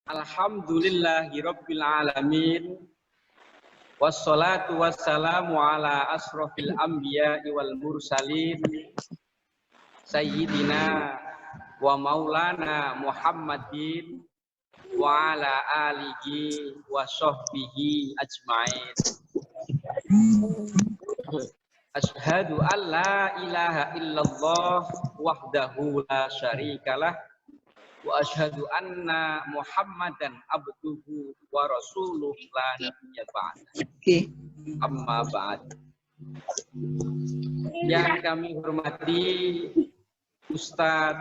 Alhamdulillahirabbil alamin. Wassalatu wassalamu ala asrofil anbiya'i wal mursalin sayyidina wa maulana Muhammadin wa ala alihi wa sahbihi ajma'in. Asyhadu an la ilaha illallah wahdahu la syarikalah wa asyhadu anna Muhammadan abduhu wa rasuluh la nabiyya ba'da. Amma ba'd. Yang kami hormati Ustadz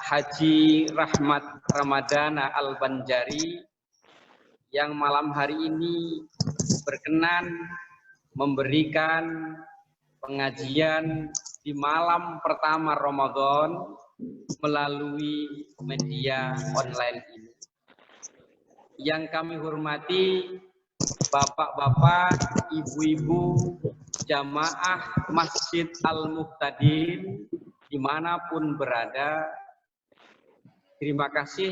Haji Rahmat Ramadana Al-Banjari yang malam hari ini berkenan memberikan pengajian di malam pertama Ramadan melalui media online ini. Yang kami hormati bapak-bapak, ibu-ibu, jamaah Masjid Al-Muhtadin dimanapun berada, terima kasih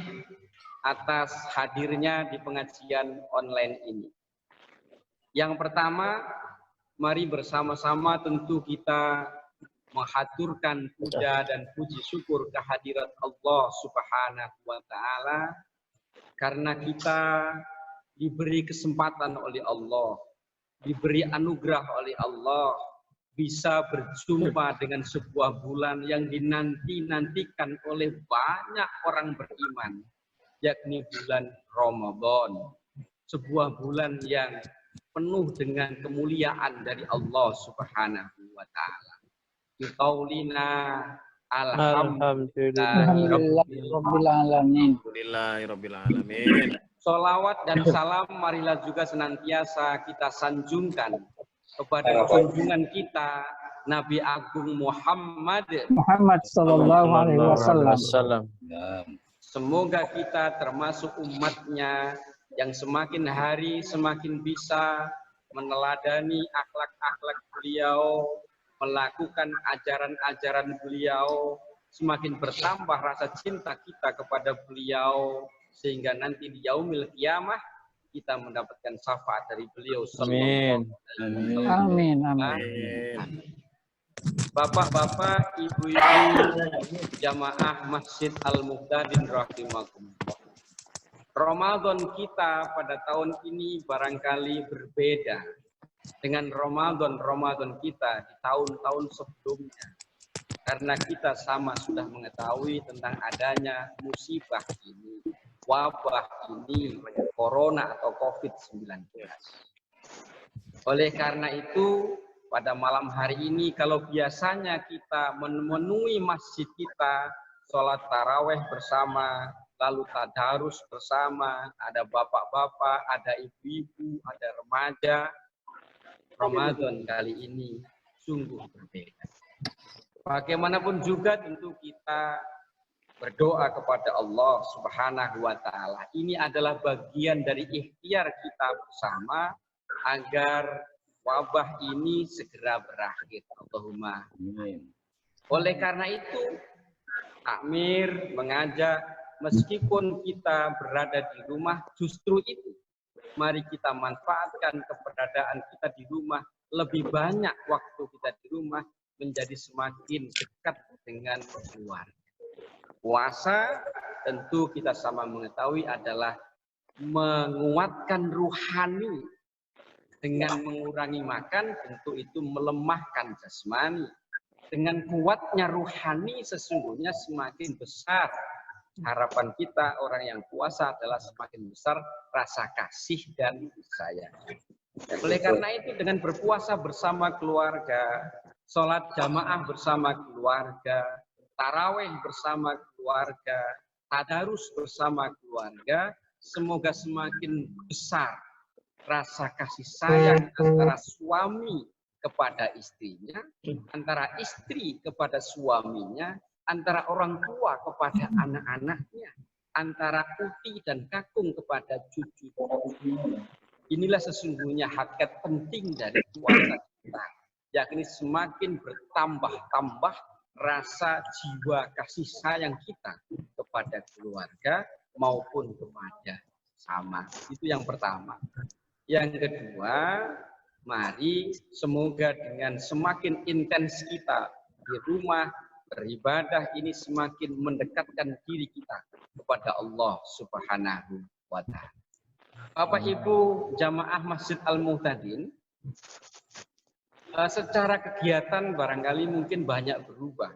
atas hadirnya di pengajian online ini. Yang pertama, mari bersama-sama tentu kita menghaturkan puja dan puji syukur kehadirat Allah Subhanahu wa Ta'ala, karena kita diberi kesempatan oleh Allah, diberi anugerah oleh Allah, bisa berjumpa dengan sebuah bulan yang dinanti-nantikan oleh banyak orang beriman, yakni bulan Ramadan. Sebuah bulan yang penuh dengan kemuliaan dari Allah Subhanahu wa Ta'ala. Biqaulina alhamdulillahirabbil alamin. Sholawat dan salam marilah juga senantiasa kita sanjungkan kepada junjungan kita Nabi Agung Muhammad sallallahu alaihi wasallam. Semoga kita termasuk umatnya yang semakin hari semakin bisa meneladani akhlak-akhlak beliau, melakukan ajaran-ajaran beliau, semakin bertambah rasa cinta kita kepada beliau, sehingga nanti di yaumil qiyamah kita mendapatkan syafaat dari beliau. Amin. Amin. Amin. Bapak-bapak, ibu-ibu, jamaah Masjid Al-Muhtadin rahimakumullah. Ramadan kita pada tahun ini barangkali berbeda dengan Ramadan kita di tahun-tahun sebelumnya. Karena kita sama sudah mengetahui tentang adanya musibah ini, wabah ini, corona atau COVID-19. Oleh karena itu, pada malam hari ini kalau biasanya kita memenuhi masjid kita, sholat taraweh bersama, lalu tadarus bersama, ada bapak-bapak, ada ibu-ibu, ada remaja, Ramadan kali ini sungguh berbeda. Bagaimanapun juga tentu kita berdoa kepada Allah Subhanahu wa Ta'ala. Ini adalah bagian dari ikhtiar kita bersama agar wabah ini segera berakhir. Allahumma amin. Oleh karena itu, Amir mengajak, meskipun kita berada di rumah, justru itu mari kita manfaatkan keberadaan kita di rumah, lebih banyak waktu kita di rumah menjadi semakin dekat dengan keluarga. Puasa tentu kita sama mengetahui adalah menguatkan ruhani. Dengan mengurangi makan tentu itu melemahkan jasmani. Dengan kuatnya ruhani sesungguhnya semakin besar harapan kita orang yang puasa adalah semakin besar rasa kasih dan sayang. Oleh karena itu dengan berpuasa bersama keluarga, sholat jamaah bersama keluarga, taraweh bersama keluarga, tadarus bersama keluarga, semoga semakin besar rasa kasih sayang antara suami kepada istrinya, antara istri kepada suaminya, antara orang tua kepada anak-anaknya, antara uti dan kakung kepada cucu. Inilah sesungguhnya hakikat penting dari puasa kita, yakni semakin bertambah-tambah rasa jiwa kasih sayang kita kepada keluarga maupun kepada bersama. Itu yang pertama. Yang kedua, mari semoga dengan semakin intens kita di rumah beribadah ini semakin mendekatkan diri kita kepada Allah Subhanahu wa Ta'ala. Bapak Ibu jamaah Masjid Al-Muhtadin, secara kegiatan barangkali mungkin banyak berubah.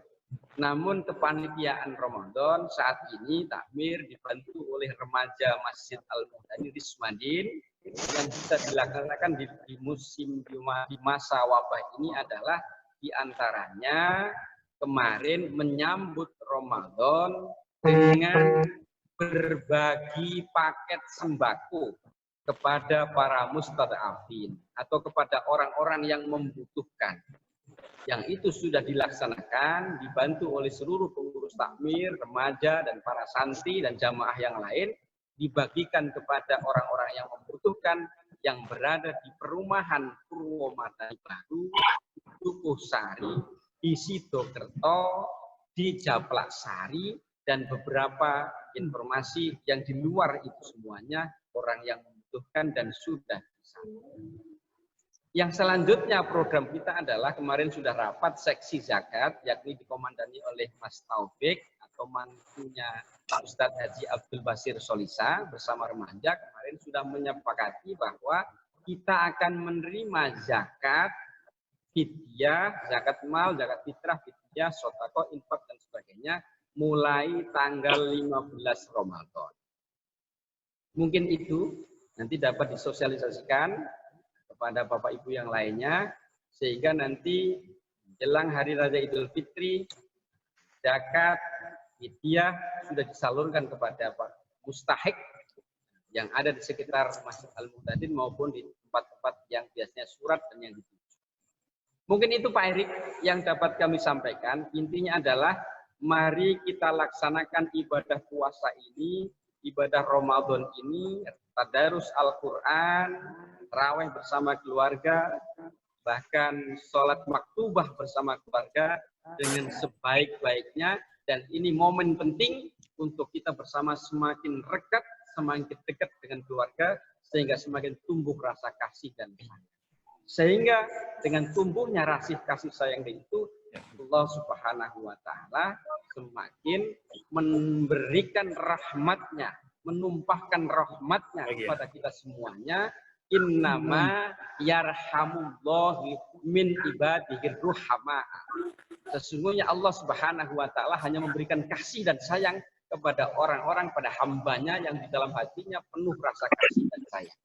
Namun kepanitiaan Ramadan saat ini takmir dibantu oleh remaja Masjid Al-Muhtadin di Sumadin yang bisa dilaksanakan di musim di masa wabah ini adalah diantaranya kemarin menyambut Ramadan dengan berbagi paket sembako kepada para mustadafin atau kepada orang-orang yang membutuhkan. Yang itu sudah dilaksanakan, dibantu oleh seluruh pengurus takmir, remaja, dan para santri dan jamaah yang lain, dibagikan kepada orang-orang yang membutuhkan yang berada di perumahan Purwomadani Baru, Tukuh Sari, di Sidokerto, di Japlak Sari, dan beberapa informasi yang di luar itu semuanya orang yang membutuhkan dan sudah disampaikan. Yang selanjutnya program kita adalah kemarin sudah rapat seksi zakat, yakni dikomandani oleh Mas Taufik atau mantunya Ustadz Haji Abdul Basir Solisa bersama remaja kemarin sudah menyepakati bahwa kita akan menerima zakat, fidyah, zakat mal, zakat fitrah, fidyah, sodaqah, infak dan sebagainya mulai tanggal 15 Ramadan. Mungkin itu nanti dapat disosialisasikan kepada Bapak Ibu yang lainnya, sehingga nanti jelang Hari Raya Idul Fitri, zakat, fidyah sudah disalurkan kepada Pak mustahik yang ada di sekitar Masjid Al-Muhtadin maupun di tempat-tempat yang biasanya surat dan yang dituju. Mungkin itu Pak Erik yang dapat kami sampaikan. Intinya adalah mari kita laksanakan ibadah puasa ini, ibadah Ramadan ini, tadarus Al-Quran, tarawih bersama keluarga, bahkan sholat maktubah bersama keluarga dengan sebaik-baiknya. Dan ini momen penting untuk kita bersama semakin rekat, semakin dekat dengan keluarga, sehingga semakin tumbuh rasa kasih dan sayang. Sehingga dengan tumbuhnya kasih sayang itu, Allah Subhanahu wa Ta'ala semakin memberikan rahmatnya, menumpahkan rahmatnya kepada kita semuanya. Innama yarhamullahu min ibadihi ruhama. Sesungguhnya Allah Subhanahu wa Ta'ala hanya memberikan kasih dan sayang kepada orang-orang, pada hambanya yang di dalam hatinya penuh rasa kasih dan sayang.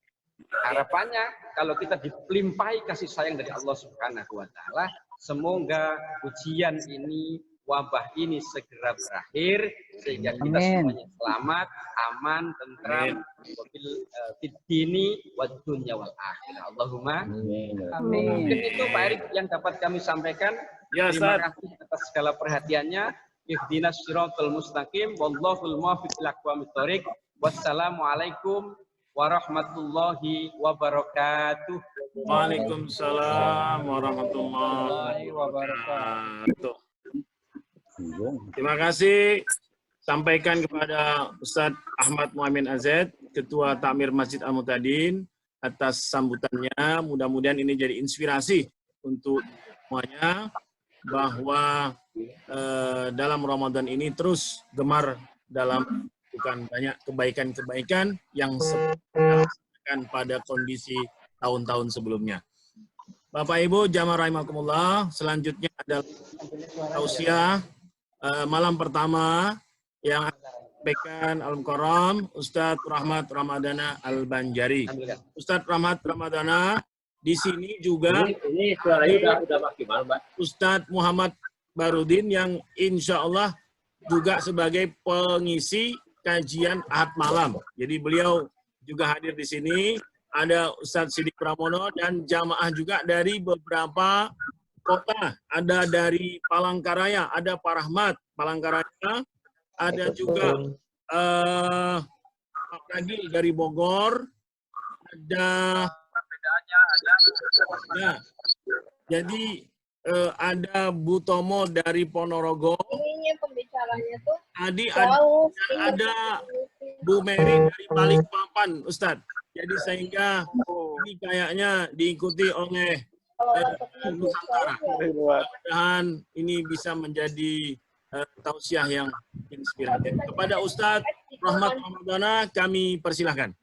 Harapannya kalau kita dilimpahi kasih sayang dari Allah Subhanahu wa Ta'ala, semoga ujian ini, wabah ini segera berakhir sehingga kita semuanya selamat, aman, tentram, fid dini wad dunya wal akhirah. Allahumma amin. Mungkin itu Pak Erik yang dapat kami sampaikan. Ya, terima kasih atas segala perhatiannya. Ihdinas siratal mustaqim wallahul muwaffiq ila aqwamit thoriq. Wassalamualaikum warahmatullahi wabarakatuh. Waalaikumsalam warahmatullahi wabarakatuh. Terima kasih sampaikan kepada Ustadz Ahmad Muhammad Azad, Ketua Takmir Masjid Al-Muhtadin atas sambutannya. Mudah-mudahan ini jadi inspirasi untuk semuanya bahwa dalam Ramadan ini terus gemar dalam bukan banyak kebaikan-kebaikan yang dilaksanakan pada kondisi tahun-tahun sebelumnya. Bapak Ibu jamaah rahimakumullah, selanjutnya adalah tausiah malam pertama yang sampaikan Al-Mukarram Ustadz Rahmat Ramadana Al-Banjari. Ustadz Rahmat Ramadana di sini juga ini suaranya udah maksimal, Mbak. Ustadz Muhammad Barudin yang insya Allah juga sebagai pengisi kajian Ahad malam. Jadi beliau juga hadir di sini. Ada Ustadz Sidik Pramono dan jamaah juga dari beberapa kota. Ada dari Palangkaraya, ada Pak Rahmat Palangkaraya, ada juga Pak Ragil dari Bogor, ada jadi ada Bu Tomo dari Ponorogo. Ini pembicaranya tuh ada Bu Mary dari Balikpapan, Ustadz. Jadi sehingga ini kayaknya diikuti oleh Nusantara. Mudah-mudahan ini bisa menjadi tausiah yang inspiratif. Kepada Ustadz Rahmat Ramadana kami persilahkan.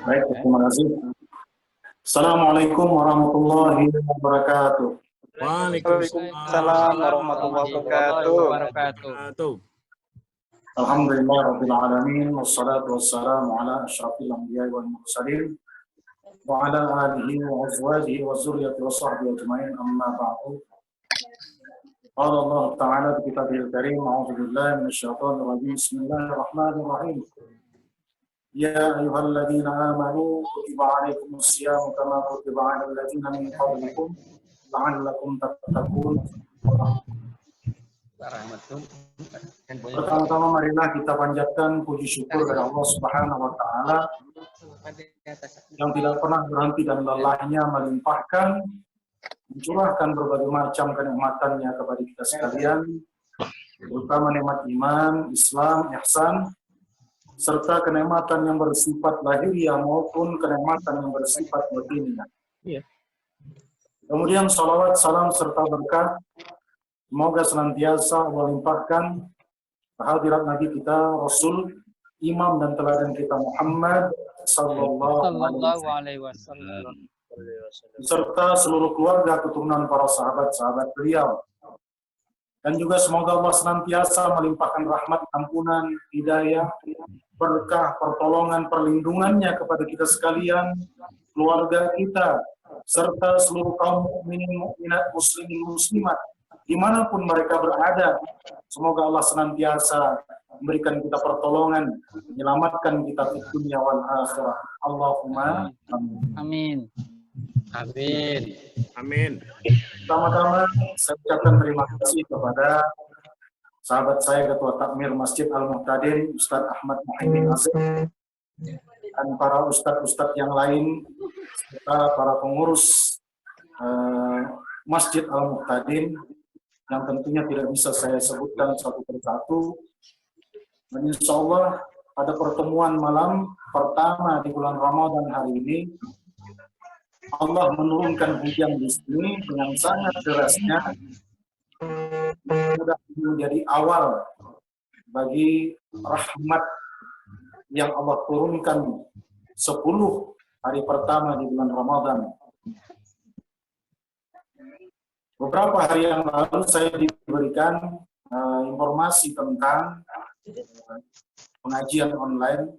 Baik, terima kasih. Assalamualaikum warahmatullahi wabarakatuh. Waalaikumsalam warahmatullahi wabarakatuh. Alhamdulillah rabbil alamin wassalatu wassalamu ala asyrafil anbiya'i wal mursalin wa ala alihi wa azwajihi wa dzurriyyati wa sahbihi ajma'in amma ba'du. Qala Allah Ta'ala fi kitabihil karim, a'udzu billahi minasyaitonir rajim. Bismillahirrahmanirrahim. Ya ayyuhalladzina amanu kutiba 'alaikumus syamu kama kutiba 'alal ladzina min qablikum la'allakum tattaqun. Pertama-tama marilah kita panjatkan puji syukur kepada Allah Subhanahu wa Ta'ala yang tidak pernah berhenti dan lelahnya melimpahkan, mencurahkan berbagai macam kenikmatannya kepada kita sekalian, terutama nikmat iman, Islam, ihsan, serta kenikmatan yang bersifat lahiriah maupun kenikmatan yang bersifat batiniah. Kemudian salawat, salam, serta berkat semoga senantiasa melimpahkan kehadirat Nabi kita, Rasul, Imam dan teladan kita Muhammad sallallahu alaihi wasallam, serta seluruh keluarga keturunan para sahabat-sahabat beliau. Dan juga semoga Allah senantiasa melimpahkan rahmat, ampunan, hidayah, berkah, pertolongan, perlindungannya kepada kita sekalian, keluarga kita, serta seluruh kaum mukminin, mukminat, muslimin, muslimat, dimanapun mereka berada. Semoga Allah senantiasa memberikan kita pertolongan, menyelamatkan kita di dunia wal akhirah. Allahumma Amin. Amin. Amin. Pertama-tama saya ucapkan terima kasih kepada sahabat saya Ketua Takmir Masjid Al-Muhtadin, Ustadz Ahmad Muhaimin Azim, dan para ustadz-ustadz yang lain, serta para pengurus Masjid Al-Muhtadin yang tentunya tidak bisa saya sebutkan satu persatu. Dan insya Allah pada pertemuan malam pertama di bulan Ramadan hari ini, Allah menurunkan hujan di sini dengan sangat derasnya. Sudah menjadi awal bagi rahmat yang Allah turunkan 10 hari pertama di bulan Ramadan. Beberapa hari yang lalu saya diberikan informasi tentang pengajian online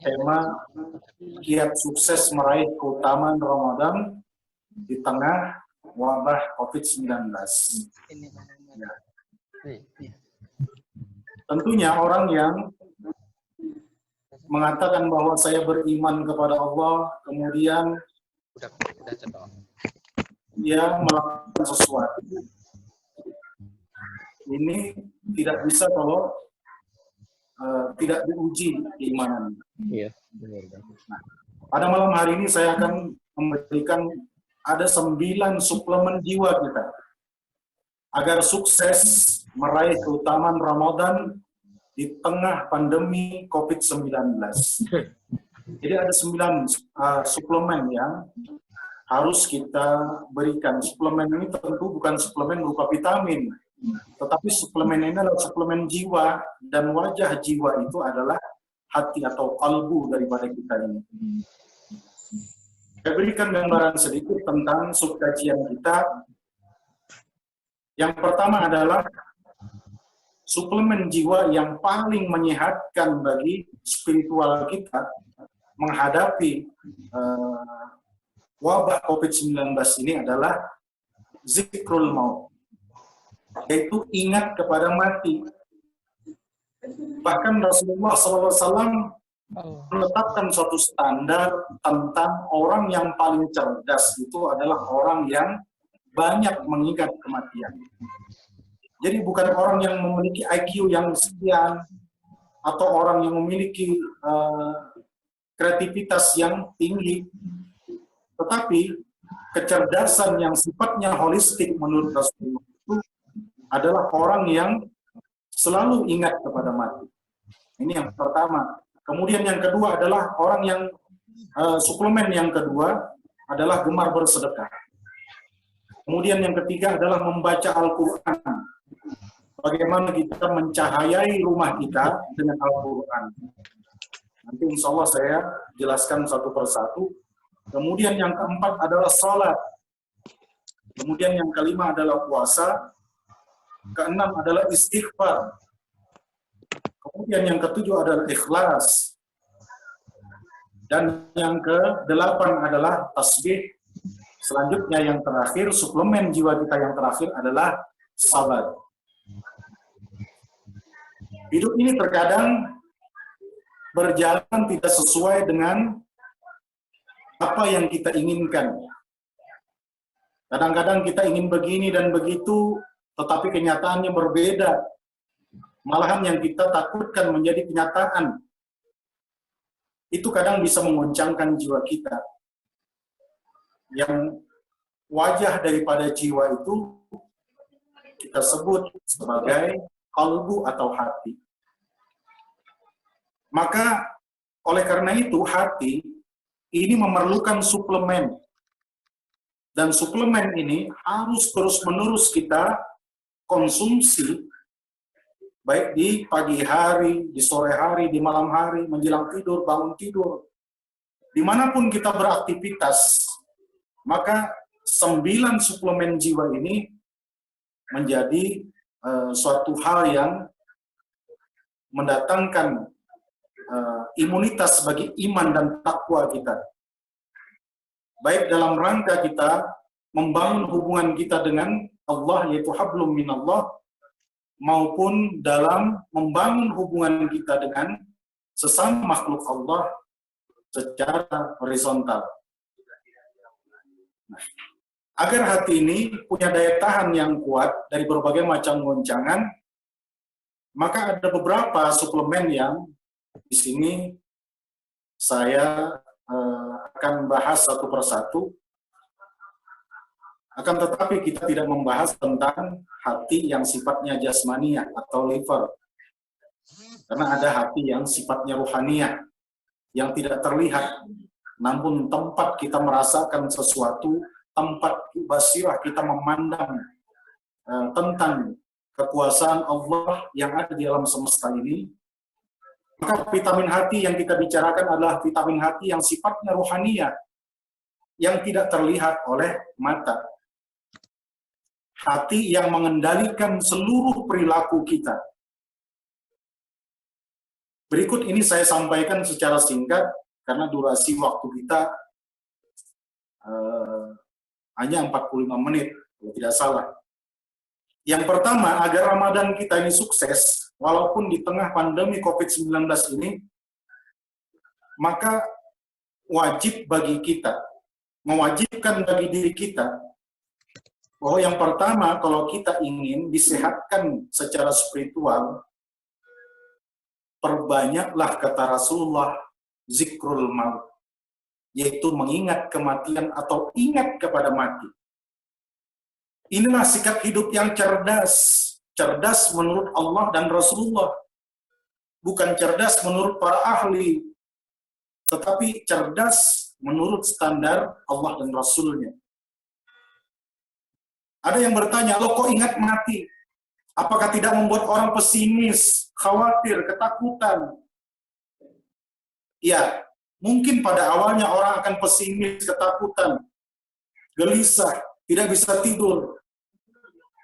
tema giat sukses meraih keutamaan Ramadan di tengah wabah COVID-19. Ya. Tentunya orang yang mengatakan bahwa saya beriman kepada Allah, kemudian dia melakukan sesuatu, ini tidak bisa kalau tidak diuji keimanan. Iya. Nah, pada malam hari ini saya akan memberikan ada 9 suplemen jiwa kita agar sukses meraih keutamaan Ramadan di tengah pandemi COVID-19. Jadi ada 9 suplemen yang harus kita berikan. Suplemen ini tentu bukan suplemen berupa vitamin, tetapi suplemen ini adalah suplemen jiwa, dan wajah jiwa itu adalah hati atau kalbu daripada kita ini. Saya berikan gambaran sedikit tentang subkajian kita. Yang pertama adalah suplemen jiwa yang paling menyehatkan bagi spiritual kita menghadapi wabah COVID-19 ini adalah zikrul maut, yaitu ingat kepada mati. Bahkan Rasulullah SAW menetapkan suatu standar tentang orang yang paling cerdas itu adalah orang yang banyak mengingat kematian. Jadi bukan orang yang memiliki IQ yang sekian atau orang yang memiliki kreativitas yang tinggi, tetapi kecerdasan yang sifatnya holistik menurut Rasulullah itu adalah orang yang selalu ingat kepada mati. Ini yang pertama. Kemudian yang kedua adalah orang yang suplemen yang kedua adalah gemar bersedekah. Kemudian yang ketiga adalah membaca Al-Quran. Bagaimana kita mencahayai rumah kita dengan Al-Quran. Nanti insya Allah saya jelaskan satu persatu. Kemudian yang keempat adalah salat. Kemudian yang kelima adalah puasa. Keenam adalah istighfar. Kemudian yang ketujuh adalah ikhlas. Dan yang kedelapan adalah tasbih. Selanjutnya yang terakhir, suplemen jiwa kita yang terakhir adalah sabar. Hidup ini terkadang berjalan tidak sesuai dengan apa yang kita inginkan. Kadang-kadang kita ingin begini dan begitu, tetapi kenyataannya berbeda. Malahan yang kita takutkan menjadi kenyataan. Itu kadang bisa mengoncangkan jiwa kita. Yang wajah daripada jiwa itu kita sebut sebagai qalbu atau hati. Maka oleh karena itu hati ini memerlukan suplemen. Dan suplemen ini harus terus-menerus kita konsumsi, baik di pagi hari, di sore hari, di malam hari, menjelang tidur, bangun tidur. Dimanapun kita beraktivitas, maka 9 suplemen jiwa ini menjadi suatu hal yang mendatangkan imunitas bagi iman dan takwa kita. Baik dalam rangka kita membangun hubungan kita dengan Allah, yaitu hablum minallah, maupun dalam membangun hubungan kita dengan sesama makhluk Allah secara horizontal. Nah, agar hati ini punya daya tahan yang kuat dari berbagai macam goncangan, maka ada beberapa suplemen yang di sini saya akan bahas satu persatu. Akan tetapi kita tidak membahas tentang hati yang sifatnya jasmaniah atau liver. Karena ada hati yang sifatnya ruhaniyah, yang tidak terlihat. Namun tempat kita merasakan sesuatu, tempat basirah kita memandang tentang kekuasaan Allah yang ada di alam semesta ini. Maka vitamin hati yang kita bicarakan adalah vitamin hati yang sifatnya ruhaniyah, yang tidak terlihat oleh mata. Hati yang mengendalikan seluruh perilaku kita. Berikut ini saya sampaikan secara singkat, karena durasi waktu kita hanya 45 menit, kalau tidak salah. Yang pertama, agar Ramadan kita ini sukses, walaupun di tengah pandemi COVID-19 ini, maka wajib bagi kita, mewajibkan bagi diri kita, bahwa yang pertama, kalau kita ingin disehatkan secara spiritual, perbanyaklah kata Rasulullah, zikrul maut, yaitu mengingat kematian atau ingat kepada mati. Inilah sikap hidup yang cerdas. Cerdas menurut Allah dan Rasulullah. Bukan cerdas menurut para ahli, tetapi cerdas menurut standar Allah dan Rasulnya. Ada yang bertanya, lo kok ingat mati? Apakah tidak membuat orang pesimis, khawatir, ketakutan? Ya, mungkin pada awalnya orang akan pesimis, ketakutan, gelisah, tidak bisa tidur.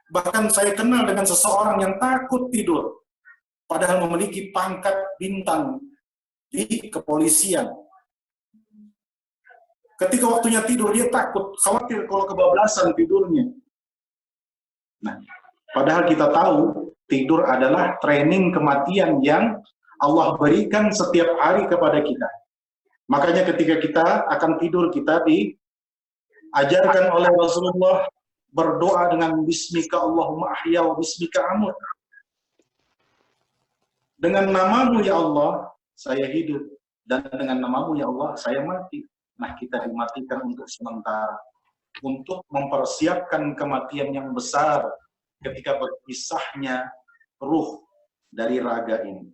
Bahkan saya kenal dengan seseorang yang takut tidur, padahal memiliki pangkat bintang di kepolisian. Ketika waktunya tidur, dia takut, khawatir kalau kebablasan tidurnya. Nah, padahal kita tahu, tidur adalah training kematian yang Allah berikan setiap hari kepada kita. Makanya ketika kita akan tidur, kita diajarkan oleh Rasulullah berdoa dengan bismika Allahumma ahya wa bismika amut. Dengan namamu ya Allah, saya hidup. Dan dengan namamu ya Allah, saya mati. Nah, kita dimatikan untuk sementara. Untuk mempersiapkan kematian yang besar ketika berpisahnya ruh dari raga ini.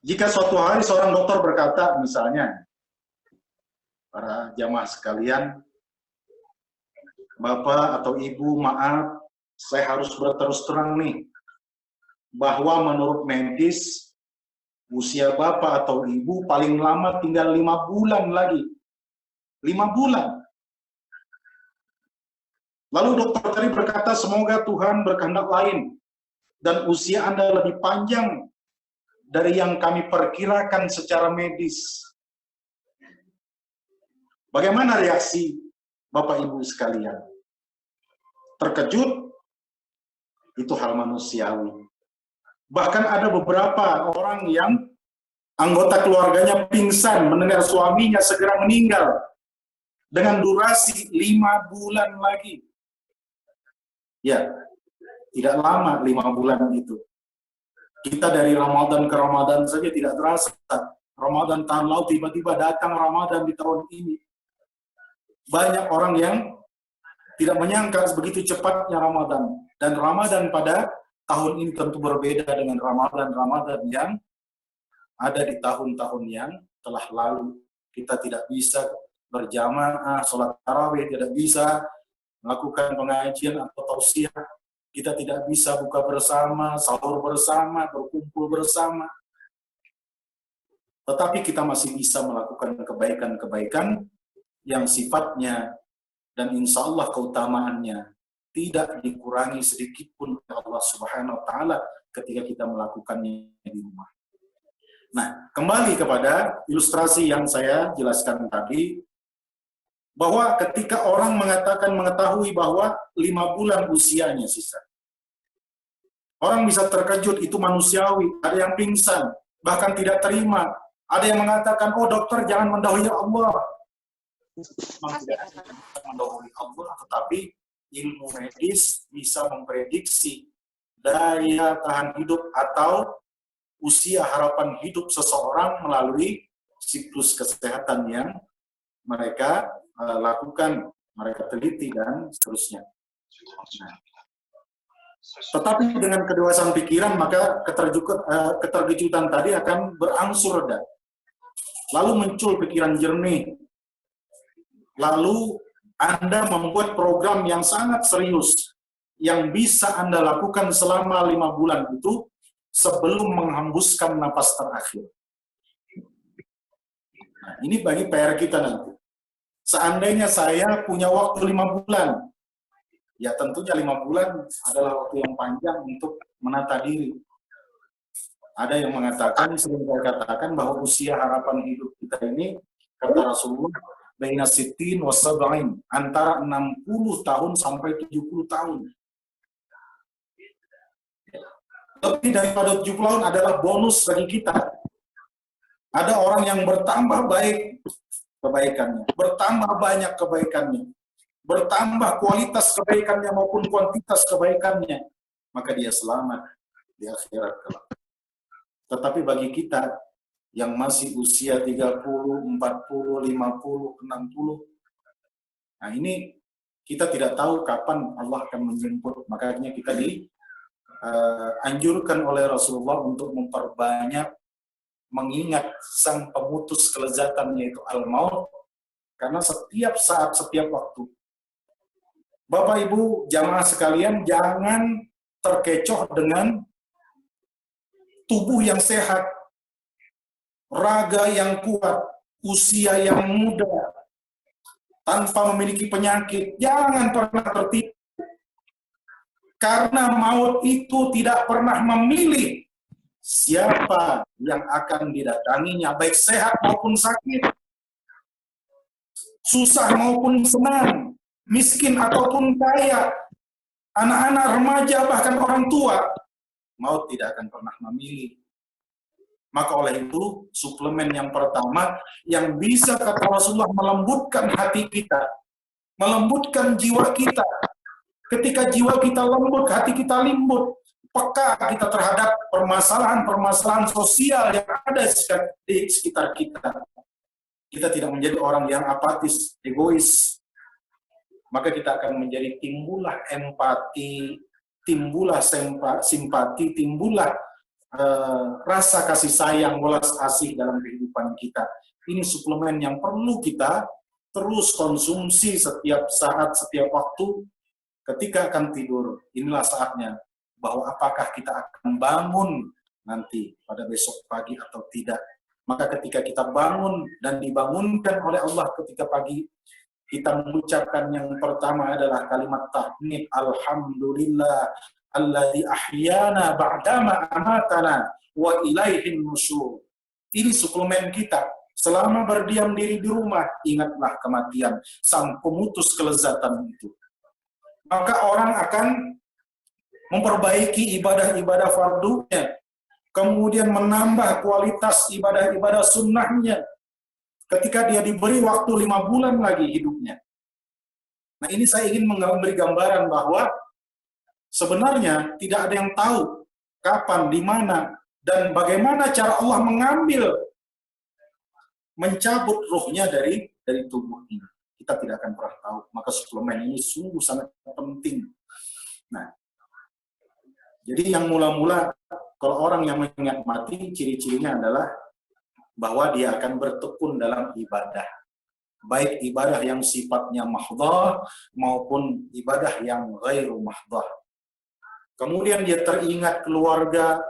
Jika suatu hari seorang dokter berkata, misalnya, para jamaah sekalian, Bapak atau Ibu, maaf, saya harus berterus terang nih, bahwa menurut medis, usia Bapak atau Ibu paling lama tinggal 5 bulan lagi. 5 bulan. Lalu dokter tadi berkata, semoga Tuhan berkehendak lain, dan usia Anda lebih panjang dari yang kami perkirakan secara medis. Bagaimana reaksi Bapak Ibu sekalian? Terkejut? Itu hal manusiawi. Bahkan ada beberapa orang yang anggota keluarganya pingsan mendengar suaminya segera meninggal dengan durasi 5 bulan lagi. Ya, tidak lama 5 bulan itu. Kita dari Ramadan ke Ramadan saja tidak terasa. Ramadan tahun lalu tiba-tiba datang Ramadan di tahun ini. Banyak orang yang tidak menyangka begitu cepatnya Ramadan. Dan Ramadan pada tahun ini tentu berbeda dengan Ramadan-Ramadan yang ada di tahun-tahun yang telah lalu. Kita tidak bisa berjamaah, sholat tarawih, tidak bisa melakukan pengajian atau tausiah. Kita tidak bisa buka bersama, sahur bersama, berkumpul bersama. Tetapi kita masih bisa melakukan kebaikan-kebaikan yang sifatnya dan insya Allah keutamaannya tidak dikurangi sedikit pun oleh Allah Subhanahu wa Ta'ala ketika kita melakukannya di rumah. Nah, kembali kepada ilustrasi yang saya jelaskan tadi, bahwa ketika orang mengetahui bahwa 5 bulan usianya sisa, orang bisa terkejut, itu manusiawi. Ada yang pingsan, bahkan tidak terima. Ada yang mengatakan, oh dokter jangan mendahului Allah. Memang tidak mendahului Allah, tetapi ilmu medis bisa memprediksi daya tahan hidup atau usia harapan hidup seseorang melalui siklus kesehatan yang mereka lakukan, mereka teliti dan seterusnya. Nah, tetapi dengan kedewasaan pikiran maka keterkejutan tadi akan berangsur reda. Lalu muncul pikiran jernih. Lalu Anda membuat program yang sangat serius yang bisa Anda lakukan selama 5 bulan itu sebelum menghembuskan napas terakhir. Nah, ini bagi PR kita nanti. Seandainya saya punya waktu 5 bulan, ya tentunya 5 bulan adalah waktu yang panjang untuk menata diri. Ada yang mengatakan, sering saya katakan bahwa usia harapan hidup kita ini, kata Rasulullah, baina sittin wa sab'in, antara 60 tahun sampai 70 tahun. Lebih daripada 70 tahun adalah bonus bagi kita. Ada orang yang bertambah baik kebaikannya, bertambah banyak kebaikannya, bertambah kualitas kebaikannya maupun kuantitas kebaikannya, maka dia selamat di akhirat kelak. Tetapi bagi kita yang masih usia 30, 40, 50, 60, nah ini kita tidak tahu kapan Allah akan menjemput. Makanya kita dianjurkan oleh Rasulullah untuk memperbanyak mengingat sang pemutus kelezatan, yaitu al-maut, karena setiap saat, setiap waktu. Bapak Ibu jamaah sekalian, jangan terkecoh dengan tubuh yang sehat, raga yang kuat, usia yang muda, tanpa memiliki penyakit. Jangan pernah tertipu. Karena maut itu tidak pernah memilih siapa yang akan didatanginya, baik sehat maupun sakit, susah maupun senang, miskin ataupun kaya, anak-anak, remaja, bahkan orang tua. Maut tidak akan pernah memilih. Maka oleh itu, suplemen yang pertama yang bisa, kata Rasulullah, melembutkan hati kita, melembutkan jiwa kita. Ketika jiwa kita lembut, hati kita lembut, peka kita terhadap permasalahan-permasalahan sosial yang ada di sekitar kita. Kita tidak menjadi orang yang apatis, egois. Maka kita akan menjadi timbullah empati, timbullah simpati, timbullah rasa kasih sayang, welas asih dalam kehidupan kita. Ini suplemen yang perlu kita terus konsumsi setiap saat, setiap waktu ketika akan tidur. Inilah saatnya bahwa apakah kita akan bangun nanti pada besok pagi atau tidak. Maka ketika kita bangun dan dibangunkan oleh Allah ketika pagi, kita mengucapkan yang pertama adalah kalimat tahmid, alhamdulillah alladzi ahyana ba'dama amatana wa ilaihin nusyur. Ini suplemen kita. Selama berdiam diri di rumah, ingatlah kematian, sang pemutus kelezatan itu. Maka orang akan memperbaiki ibadah-ibadah fardunya, kemudian menambah kualitas ibadah-ibadah sunnahnya, ketika dia diberi waktu 5 bulan lagi hidupnya. Nah, ini saya ingin memberi gambaran bahwa sebenarnya tidak ada yang tahu kapan, di mana, dan bagaimana cara Allah mencabut ruhnya dari tubuh ini. Kita tidak akan pernah tahu. Maka suplemen ini sungguh sangat penting. Nah, jadi yang mula-mula, kalau orang yang mengingat mati, ciri-cirinya adalah bahwa dia akan bertekun dalam ibadah. Baik ibadah yang sifatnya mahdhah maupun ibadah yang ghairu mahdhah. Kemudian dia teringat keluarga,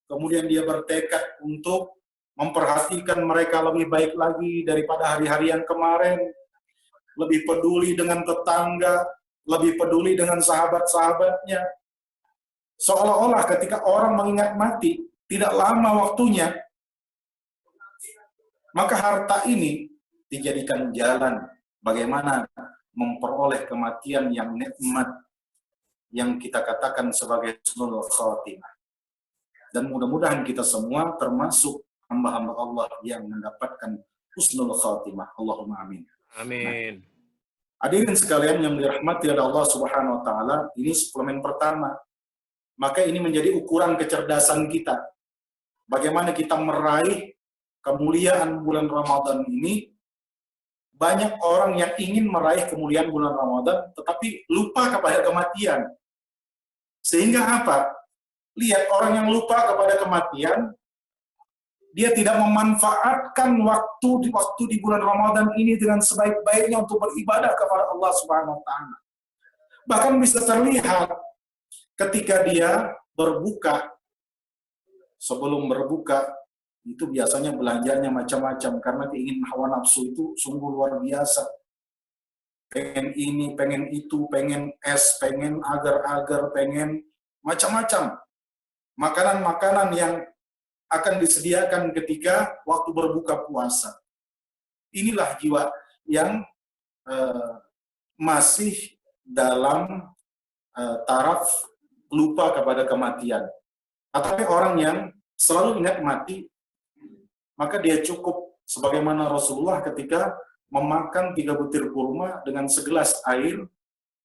kemudian dia bertekad untuk memperhatikan mereka lebih baik lagi daripada hari-hari yang kemarin, lebih peduli dengan tetangga, lebih peduli dengan sahabat-sahabatnya. Seolah-olah ketika orang mengingat mati, tidak lama waktunya, maka harta ini dijadikan jalan bagaimana memperoleh kematian yang nikmat, yang kita katakan sebagai husnul khatimah. Dan mudah-mudahan kita semua termasuk hamba-hamba Allah yang mendapatkan husnul khatimah. Allahumma amin. Amin. Hadirin sekalian yang dirahmati oleh Allah Subhanahu wa taala, ini suplemen pertama. Maka ini menjadi ukuran kecerdasan kita. Bagaimana kita meraih kemuliaan bulan Ramadan ini. Banyak orang yang ingin meraih kemuliaan bulan Ramadan, tetapi lupa kepada kematian. Sehingga apa? Lihat, orang yang lupa kepada kematian, dia tidak memanfaatkan waktu di bulan Ramadan ini dengan sebaik-baiknya untuk beribadah kepada Allah Subhanahu wa taala. Bahkan bisa terlihat ketika dia berbuka, sebelum berbuka, itu biasanya belanjanya macam-macam karena keinginan hawa nafsu itu sungguh luar biasa. Pengen ini, pengen itu, pengen es, pengen agar-agar, pengen macam-macam. Makanan-makanan yang akan disediakan ketika waktu berbuka puasa. Inilah jiwa yang masih dalam taraf lupa kepada kematian. Tetapi orang yang selalu ingat mati, maka dia cukup sebagaimana Rasulullah ketika memakan 3 butir kurma dengan segelas air,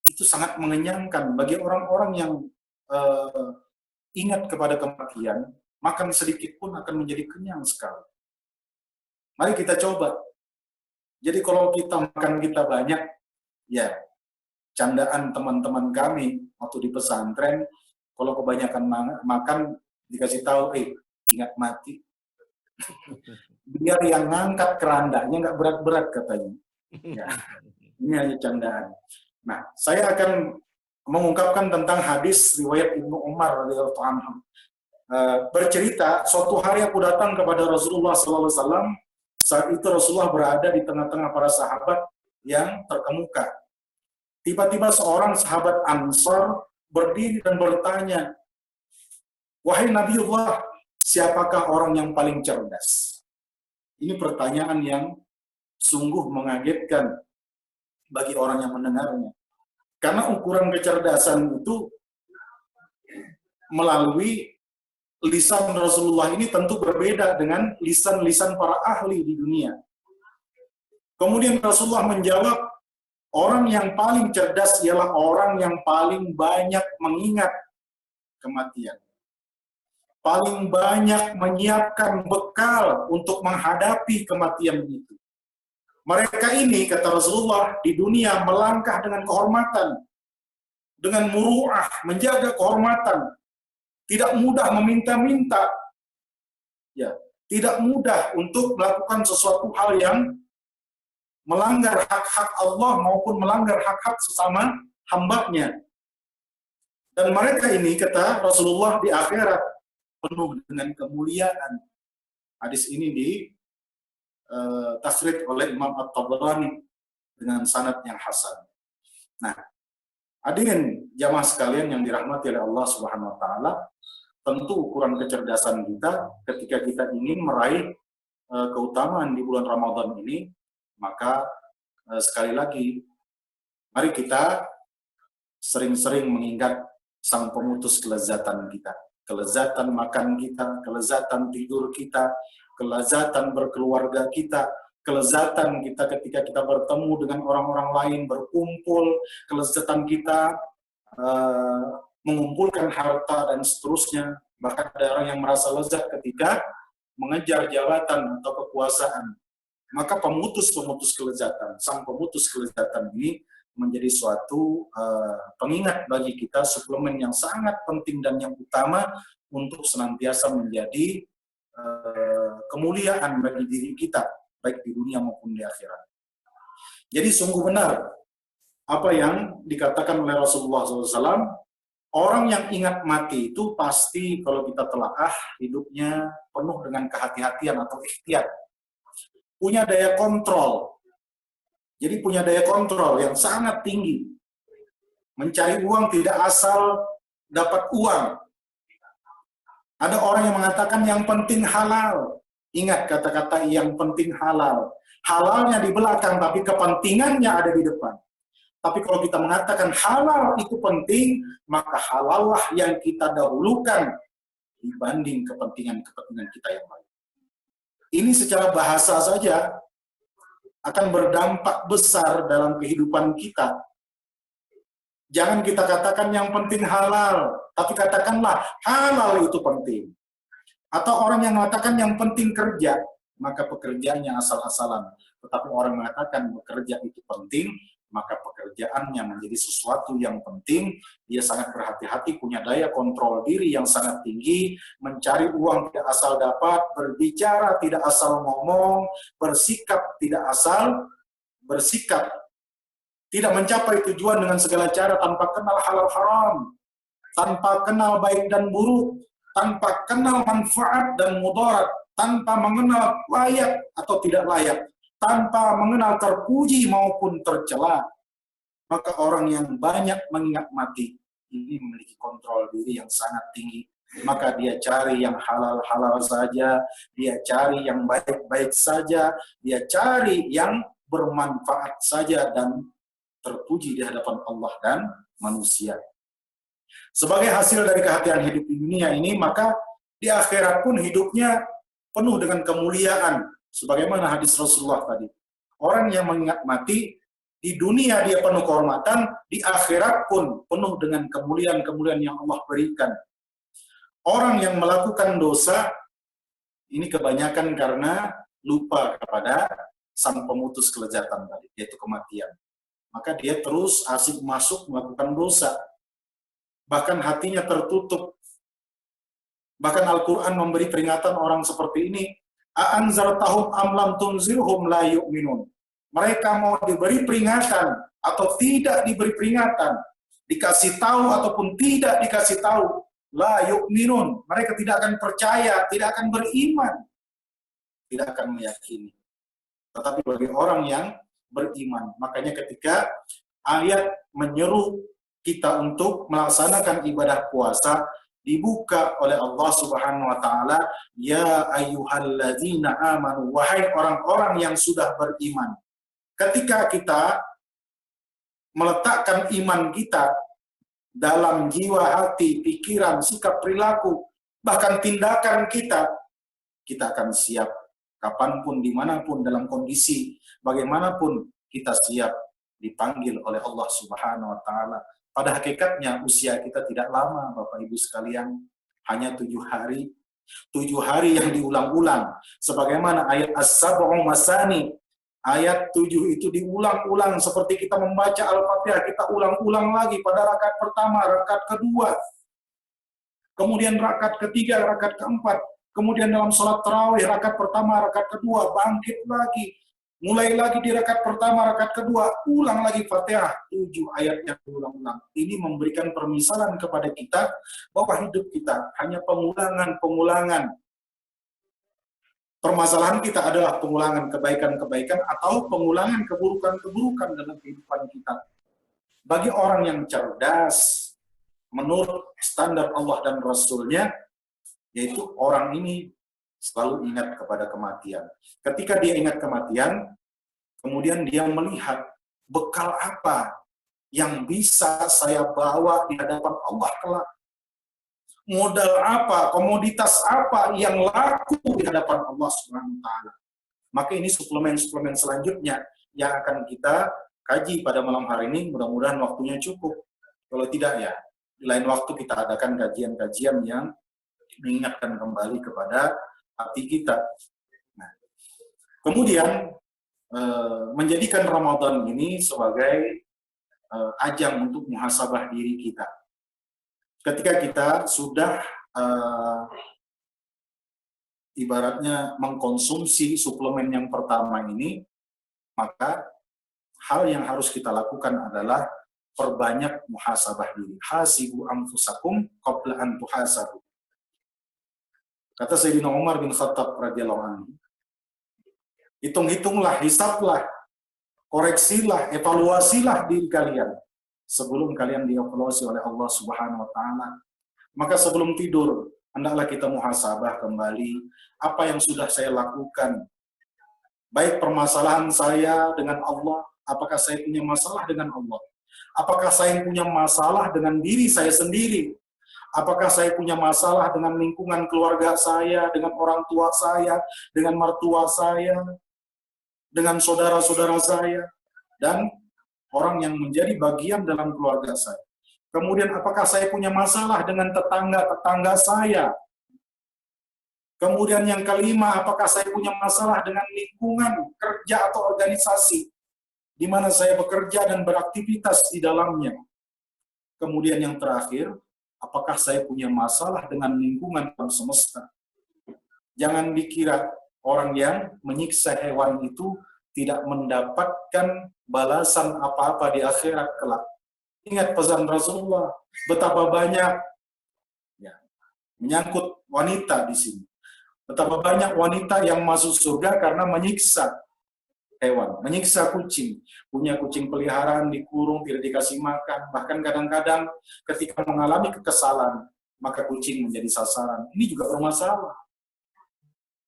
itu sangat mengenyangkan bagi orang-orang yang ingat kepada kematian. Makan sedikit pun akan menjadi kenyang sekali. Mari kita coba. Jadi kalau makan kita banyak, ya candaan teman-teman kami waktu di pesantren, kalau kebanyakan makan dikasih tahu, ingat mati. Biar yang ngangkat kerandanya nggak berat-berat katanya. Ya, ini hanya candaan. Nah, saya akan mengungkapkan tentang hadis riwayat Ibnu Umar radhiyallahu anhu. Bercerita, suatu hari aku datang kepada Rasulullah SAW. Saat itu Rasulullah berada di tengah-tengah para sahabat yang terkemuka. Tiba-tiba seorang sahabat Ansar berdiri dan bertanya, "Wahai Nabiullah, siapakah orang yang paling cerdas?" Ini pertanyaan yang sungguh mengagetkan bagi orang yang mendengarnya. Karena ukuran kecerdasan itu melalui lisan Rasulullah ini tentu berbeda dengan lisan-lisan para ahli di dunia. Kemudian Rasulullah menjawab, orang yang paling cerdas ialah orang yang paling banyak mengingat kematian. Paling banyak menyiapkan bekal untuk menghadapi kematian itu. Mereka ini, kata Rasulullah, di dunia melangkah dengan kehormatan. dengan muru'ah, menjaga kehormatan, tidak mudah meminta-minta, ya, tidak mudah untuk melakukan sesuatu hal yang melanggar hak-hak Allah maupun melanggar hak-hak sesama hambanya. Dan mereka ini, kata Rasulullah, di akhirat penuh dengan kemuliaan. Hadis ini tasrih oleh Imam At-Tabarani dengan sanad yang hasan. Nah, hadirin jamaah sekalian yang dirahmati oleh Allah Subhanahu wa taala, tentu ukuran kecerdasan kita ketika kita ingin meraih keutamaan di bulan Ramadan ini, maka sekali lagi mari kita sering-sering mengingat sang pemutus kelezatan kita, kelezatan makan kita, kelezatan tidur kita, kelezatan berkeluarga kita, kelezatan kita ketika kita bertemu dengan orang-orang lain, berkumpul, kelezatan kita mengumpulkan harta dan seterusnya. Bahkan ada orang yang merasa lezat ketika mengejar jabatan atau kekuasaan. Maka pemutus-pemutus kelezatan, sang pemutus kelezatan ini menjadi suatu pengingat bagi kita, suplemen yang sangat penting dan yang utama untuk senantiasa menjadi kemuliaan bagi diri kita, baik di dunia maupun di akhirat. Jadi sungguh benar apa yang dikatakan oleh Rasulullah SAW, orang yang ingat mati itu pasti kalau kita telaah hidupnya penuh dengan kehati-hatian atau ikhtiyat. Punya daya kontrol. Jadi punya daya kontrol yang sangat tinggi. Mencari uang tidak asal dapat uang. Ada orang yang mengatakan yang penting halal. Ingat kata-kata yang penting halal. Halalnya di belakang, tapi kepentingannya ada di depan. Tapi kalau kita mengatakan halal itu penting, maka halallah yang kita dahulukan dibanding kepentingan-kepentingan kita yang lain. Ini secara bahasa saja akan berdampak besar dalam kehidupan kita. Jangan kita katakan yang penting halal, tapi katakanlah halal itu penting. Atau orang yang mengatakan yang penting kerja, maka pekerjaannya asal-asalan. Tetapi orang mengatakan bekerja itu penting, maka pekerjaannya menjadi sesuatu yang penting. Dia sangat berhati-hati, punya daya kontrol diri yang sangat tinggi, mencari uang tidak asal dapat, berbicara tidak asal ngomong, bersikap tidak asal bersikap, tidak mencapai tujuan dengan segala cara tanpa kenal halal haram, tanpa kenal baik dan buruk, tanpa kenal manfaat dan mudarat, tanpa mengenal layak atau tidak layak, tanpa mengenal terpuji maupun tercela. Maka orang yang banyak mengingat mati ini memiliki kontrol diri yang sangat tinggi. Maka dia cari yang halal-halal saja, dia cari yang baik-baik saja, dia cari yang bermanfaat saja dan terpuji di hadapan Allah dan manusia. Sebagai hasil dari kehati-hatian hidup di dunia ini, maka di akhirat pun hidupnya penuh dengan kemuliaan. Sebagaimana hadis Rasulullah tadi. Orang yang mengingat mati, di dunia dia penuh kehormatan, di akhirat pun penuh dengan kemuliaan-kemuliaan yang Allah berikan. Orang yang melakukan dosa, ini kebanyakan karena lupa kepada sang pemutus kelezatan tadi, yaitu kematian. Maka dia terus asik masuk melakukan dosa. Bahkan hatinya tertutup. Bahkan Al-Quran memberi peringatan orang seperti ini, A'anzartahum am lam tunzirhum la yu'minun. Mereka mau diberi peringatan atau tidak diberi peringatan, dikasih tahu ataupun tidak dikasih tahu, la yu'minun. Mereka tidak akan percaya, tidak akan beriman, tidak akan meyakini. Tetapi bagi orang yang beriman, makanya ketika ayat menyeru kita untuk melaksanakan ibadah puasa, dibuka oleh Allah Subhanahu wa taala, ya ayyuhalladzina amanu, wahai orang-orang yang sudah beriman. Ketika kita meletakkan iman kita dalam jiwa, hati, pikiran, sikap, perilaku, bahkan tindakan kita akan siap kapanpun, dimanapun, dalam kondisi bagaimanapun, kita siap dipanggil oleh Allah Subhanahu wa taala. Pada hakikatnya usia kita tidak lama, Bapak Ibu sekalian, hanya 7 hari. 7 hari yang diulang-ulang. Sebagaimana ayat As-Sab'u Masani Ayat 7 itu diulang-ulang seperti kita membaca Al-Fatihah, kita ulang-ulang lagi pada rakaat pertama, rakaat kedua, kemudian rakaat ketiga, rakaat keempat, kemudian dalam sholat tarawih rakaat pertama, rakaat kedua, bangkit lagi, mulai lagi di rakaat pertama, rakaat kedua, ulang lagi Fatihah, 7 ayat yang diulang-ulang. Ini memberikan permisalan kepada kita bahwa hidup kita hanya pengulangan-pengulangan. Permasalahan kita adalah pengulangan kebaikan-kebaikan atau pengulangan keburukan-keburukan dalam kehidupan kita. Bagi orang yang cerdas, menurut standar Allah dan Rasul-Nya, yaitu orang ini selalu ingat kepada kematian. Ketika dia ingat kematian, kemudian dia melihat bekal apa yang bisa saya bawa di hadapan Allah kelak. Modal apa, komoditas apa yang laku di hadapan Allah Subhanahu wa taala. Maka ini suplemen-suplemen selanjutnya yang akan kita kaji pada malam hari ini, mudah-mudahan waktunya cukup. Kalau tidak ya, di lain waktu kita adakan kajian-kajian yang mengingatkan kembali kepada hati kita. Nah, kemudian menjadikan Ramadan ini sebagai ajang untuk muhasabah diri kita. Ketika kita sudah ibaratnya mengkonsumsi suplemen yang pertama ini, maka hal yang harus kita lakukan adalah perbanyak muhasabah diri. Hasibu anfusakum qabla an tuhasabu. Kata Sayyidina Umar bin Khattab radhiyallahu anhu, hitung-hitunglah, hisablah, koreksilah, evaluasilah diri kalian sebelum kalian dievaluasi oleh Allah Subhanahu wa taala. Maka sebelum tidur, hendaklah kita muhasabah kembali apa yang sudah saya lakukan. Baik permasalahan saya dengan Allah, apakah saya punya masalah dengan Allah? Apakah saya punya masalah dengan diri saya sendiri? Apakah saya punya masalah dengan lingkungan keluarga saya, dengan orang tua saya, dengan mertua saya, dengan saudara-saudara saya, dan orang yang menjadi bagian dalam keluarga saya. Kemudian apakah saya punya masalah dengan tetangga-tetangga saya? Kemudian yang kelima, apakah saya punya masalah dengan lingkungan kerja atau organisasi di mana saya bekerja dan beraktivitas di dalamnya? Kemudian yang terakhir, apakah saya punya masalah dengan lingkungan alam semesta? Jangan dikira orang yang menyiksa hewan itu tidak mendapatkan balasan apa-apa di akhirat kelak. Ingat pesan Rasulullah, betapa banyak ya, menyangkut wanita di sini. Betapa banyak wanita yang masuk surga karena menyiksa hewan, menyiksa kucing. Punya kucing peliharaan dikurung, tidak dikasih makan. Bahkan kadang-kadang ketika mengalami kekesalan, maka kucing menjadi sasaran. Ini juga bermasalah.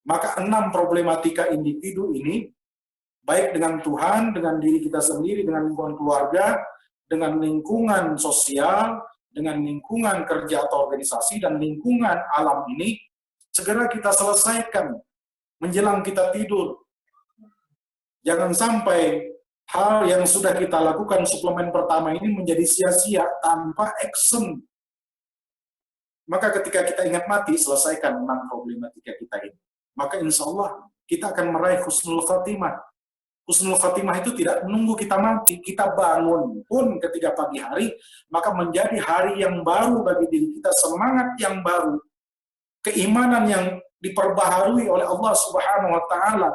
Maka 6 problematika individu ini, baik dengan Tuhan, dengan diri kita sendiri, dengan lingkungan keluarga, dengan lingkungan sosial, dengan lingkungan kerja atau organisasi, dan lingkungan alam ini, segera kita selesaikan menjelang kita tidur. Jangan sampai hal yang sudah kita lakukan suplemen pertama ini menjadi sia-sia tanpa action. Maka ketika kita ingat mati, selesaikan 6 problematika kita ini. Maka insya Allah kita akan meraih husnul khatimah. Husnul khatimah itu tidak menunggu kita mati, kita bangun pun ketika pagi hari, maka menjadi hari yang baru bagi diri kita, semangat yang baru, keimanan yang diperbaharui oleh Allah Subhanahu wa taala.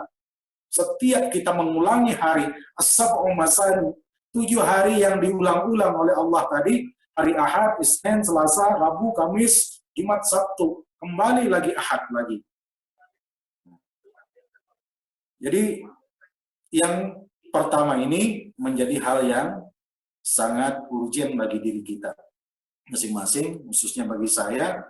Setiap kita mengulangi hari as-sab'u masani, 7 hari yang diulang-ulang oleh Allah tadi, hari Ahad, Isnin, Selasa, Rabu, Kamis, Jumat, Sabtu, kembali lagi Ahad lagi. Jadi yang pertama ini menjadi hal yang sangat urgent bagi diri kita masing-masing, khususnya bagi saya,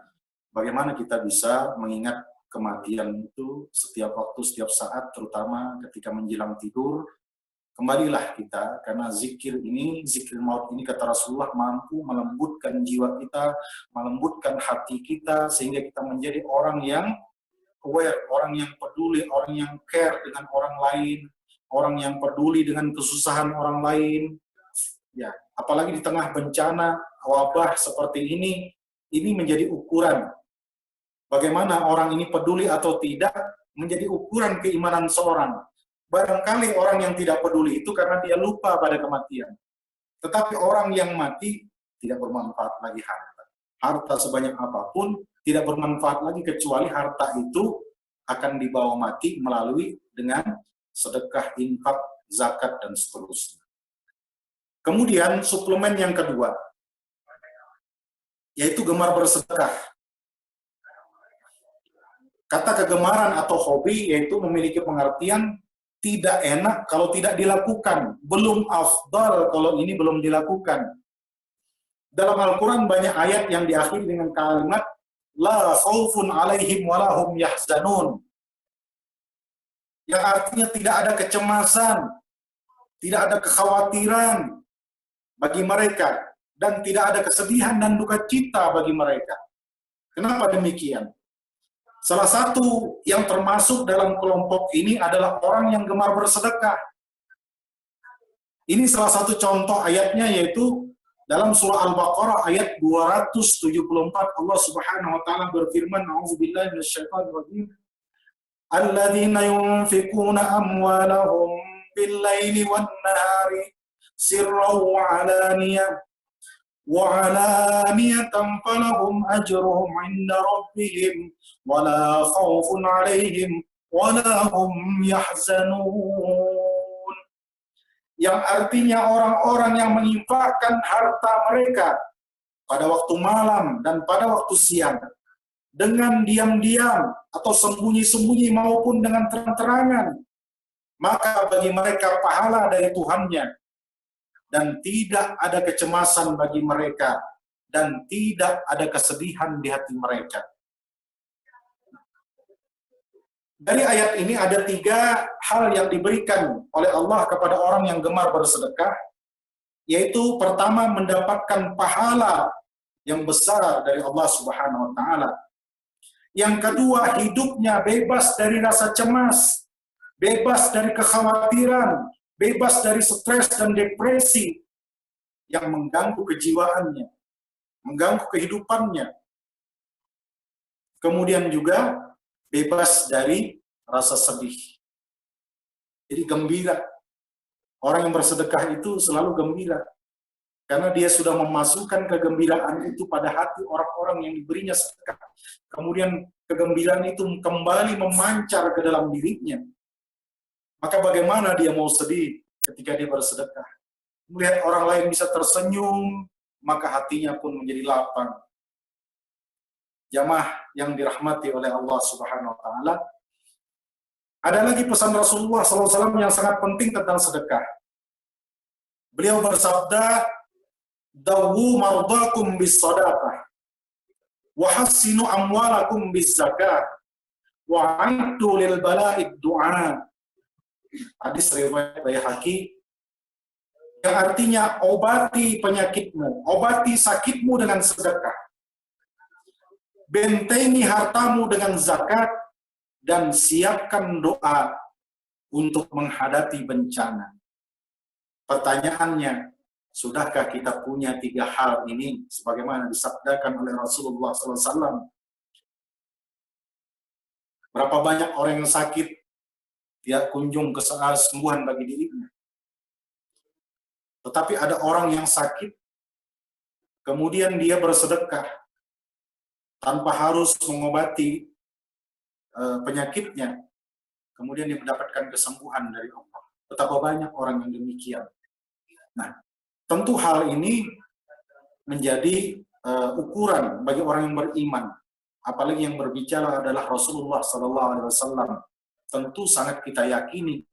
bagaimana kita bisa mengingat kematian itu setiap waktu, setiap saat, terutama ketika menjelang tidur. Kembalilah kita, karena zikir ini, zikir maut ini kata Rasulullah mampu melembutkan jiwa kita, melembutkan hati kita, sehingga kita menjadi orang yang aware, orang yang peduli, orang yang care dengan orang lain, orang yang peduli dengan kesusahan orang lain. Ya, apalagi di tengah bencana wabah seperti ini menjadi ukuran bagaimana orang ini peduli atau tidak, menjadi ukuran keimanan seorang. Barangkali orang yang tidak peduli itu karena dia lupa pada kematian. Tetapi orang yang mati tidak bermanfaat lagi harta. Harta sebanyak apapun tidak bermanfaat lagi kecuali harta itu akan dibawa mati melalui dengan sedekah, infak, zakat, dan seterusnya. Kemudian suplemen yang kedua, yaitu gemar bersedekah. Kata kegemaran atau hobi yaitu memiliki pengertian tidak enak kalau tidak dilakukan, belum afdal kalau ini belum dilakukan. Dalam Al-Quran banyak ayat yang diakhiri dengan kalimat la khaufun alaihim walahum yahzanun, yang artinya tidak ada kecemasan, tidak ada kekhawatiran bagi mereka, dan tidak ada kesedihan dan duka cita bagi mereka. Kenapa demikian? Salah satu yang termasuk dalam kelompok ini adalah orang yang gemar bersedekah. Ini salah satu contoh ayatnya, yaitu dalam surah Al-Baqarah ayat 274 Allah Subhanahu wa taala berfirman, A'udzubillahi minasyaitonir rajim. Alladzina yunfikuna amwalahum bil-laili wan-nahari sirran wa 'alaniyah وَعَلَانِيَةً فَلَهُمْ أَجْرُهُمْ عِنْدَ رَبِّهِمْ وَلَا خَوْفٌ عَلَيْهِمْ وَلَا هُمْ يَحْزَنُونَ. Yang artinya orang-orang yang menginfakkan harta mereka pada waktu malam dan pada waktu siang, dengan diam-diam atau sembunyi-sembunyi maupun dengan terang-terangan, maka bagi mereka pahala dari Tuhannya, dan tidak ada kecemasan bagi mereka, dan tidak ada kesedihan di hati mereka. Dari ayat ini ada 3 hal yang diberikan oleh Allah kepada orang yang gemar bersedekah, yaitu pertama, mendapatkan pahala yang besar dari Allah Subhanahu wa taala. Yang kedua, hidupnya bebas dari rasa cemas, bebas dari kekhawatiran, bebas dari stres dan depresi yang mengganggu kejiwaannya, mengganggu kehidupannya. Kemudian juga bebas dari rasa sedih. Jadi gembira. Orang yang bersedekah itu selalu gembira, karena dia sudah memasukkan kegembiraan itu pada hati orang-orang yang diberinya sedekah. Kemudian kegembiraan itu kembali memancar ke dalam dirinya. Maka bagaimana dia mau sedih ketika dia bersedekah? Melihat orang lain bisa tersenyum, maka hatinya pun menjadi lapang. Jamaah yang dirahmati oleh Allah Subhanahu wa taala, ada lagi pesan Rasulullah SAW yang sangat penting tentang sedekah. Beliau bersabda, "Dawu mardakum bis shadaqah, wa hassinu amwalakum bis zakah, wa 'iddu lil bala'id du'a." Hadis riwayat Baihaqi, yang artinya obati penyakitmu, obati sakitmu dengan sedekah, bentengi hartamu dengan zakat, dan siapkan doa untuk menghadapi bencana. Pertanyaannya, sudahkah kita punya 3 hal ini sebagaimana disabdakan oleh Rasulullah SAW? Berapa banyak orang yang sakit tidak kunjung kesembuhan bagi dirinya. Tetapi ada orang yang sakit, kemudian dia bersedekah tanpa harus mengobati penyakitnya, kemudian dia mendapatkan kesembuhan dari Allah. Betapa banyak orang yang demikian. Nah, tentu hal ini menjadi ukuran bagi orang yang beriman, apalagi yang berbicara adalah Rasulullah SAW. Tentu sangat kita yakini,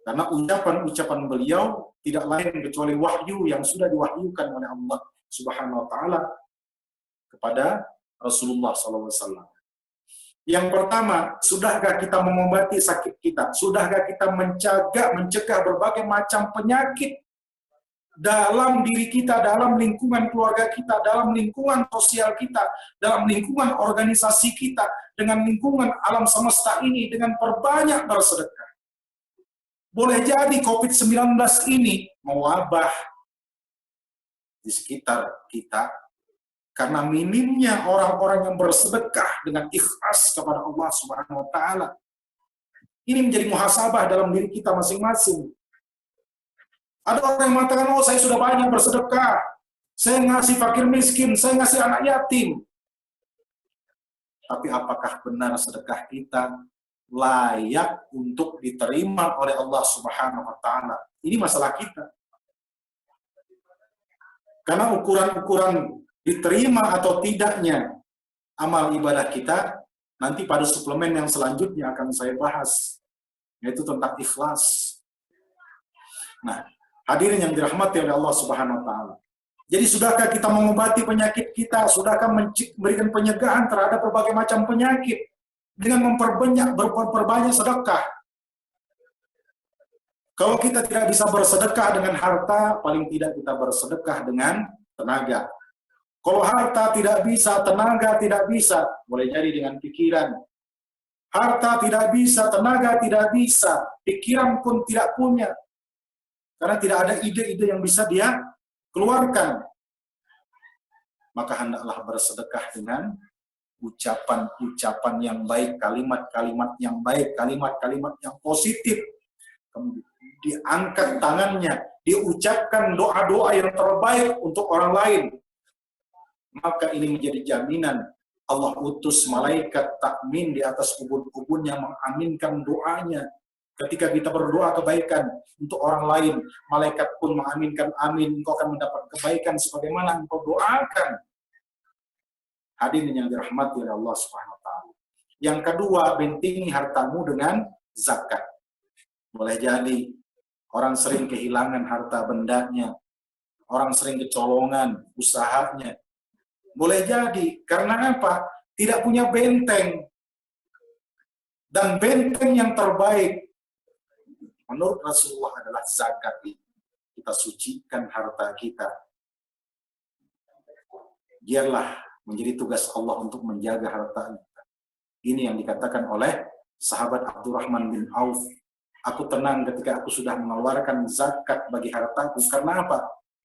karena ucapan-ucapan beliau tidak lain kecuali wahyu yang sudah diwahyukan oleh Allah Subhanahu wa taala kepada Rasulullah SAW. Yang pertama, sudahkah kita mengobati sakit kita? Sudahkah kita mencegah berbagai macam penyakit dalam diri kita, dalam lingkungan keluarga kita, dalam lingkungan sosial kita, dalam lingkungan organisasi kita, dengan lingkungan alam semesta ini, dengan perbanyak bersedekah. Boleh jadi COVID-19 ini mewabah di sekitar kita karena minimnya orang-orang yang bersedekah dengan ikhlas kepada Allah Subhanahu wa taala. Ini menjadi muhasabah dalam diri kita masing-masing. Ada orang yang mengatakan, oh saya sudah banyak bersedekah, saya ngasih fakir miskin, saya ngasih anak yatim. Tapi apakah benar sedekah kita layak untuk diterima oleh Allah Subhanahu wa Ta'ala? Ini masalah kita. Karena ukuran-ukuran diterima atau tidaknya amal ibadah kita nanti pada suplemen yang selanjutnya akan saya bahas, yaitu tentang ikhlas. Nah, hadirin yang dirahmati oleh Allah Subhanahu wa Ta'ala. Jadi sudahkah kita mengobati penyakit kita? Sudahkah memberikan pencegahan terhadap berbagai macam penyakit dengan memperbanyak sedekah? Kalau kita tidak bisa bersedekah dengan harta, paling tidak kita bersedekah dengan tenaga. Kalau harta tidak bisa, tenaga tidak bisa, boleh jadi dengan pikiran. Harta tidak bisa, tenaga tidak bisa, pikiran pun tidak punya. Karena tidak ada ide-ide yang bisa dia keluarkan. Maka hendaklah bersedekah dengan ucapan-ucapan yang baik, kalimat-kalimat yang baik, kalimat-kalimat yang positif. Kemudian diangkat tangannya, diucapkan doa-doa yang terbaik untuk orang lain. Maka ini menjadi jaminan Allah utus malaikat takmin di atas ubun-ubun yang mengaminkan doanya. Ketika kita berdoa kebaikan untuk orang lain, malaikat pun mengaminkan, amin, engkau akan mendapat kebaikan sebagaimana engkau doakan. Hadirin yang dirahmati oleh Allah Subhanahu wa Ta'ala. Yang kedua, bentengi hartamu dengan zakat. Boleh jadi orang sering kehilangan harta bendanya, orang sering kecolongan usahanya. Boleh jadi karena apa? Tidak punya benteng. Dan benteng yang terbaik menurut Rasulullah adalah zakat. Kita sucikan harta kita. Biarlah menjadi tugas Allah untuk menjaga harta kita. Ini yang dikatakan oleh sahabat Abdurrahman bin Auf. Aku tenang ketika aku sudah mengeluarkan zakat bagi hartaku. Karena apa?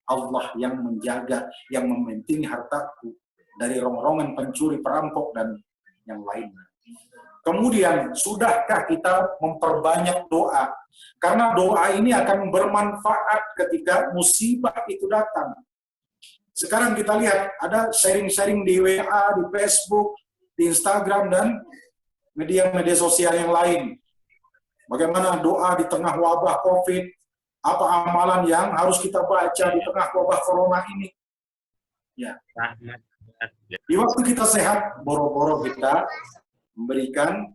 Allah yang menjaga, yang mementingi hartaku dari rongrongan pencuri, perampok, dan yang lainnya. Kemudian, sudahkah kita memperbanyak doa? Karena doa ini akan bermanfaat ketika musibah itu datang. Sekarang kita lihat, ada sharing-sharing di WA, di Facebook, di Instagram, dan media-media sosial yang lain. Bagaimana doa di tengah wabah COVID, apa amalan yang harus kita baca di tengah wabah corona ini. Ya. Di waktu kita sehat, boro-boro kita memberikan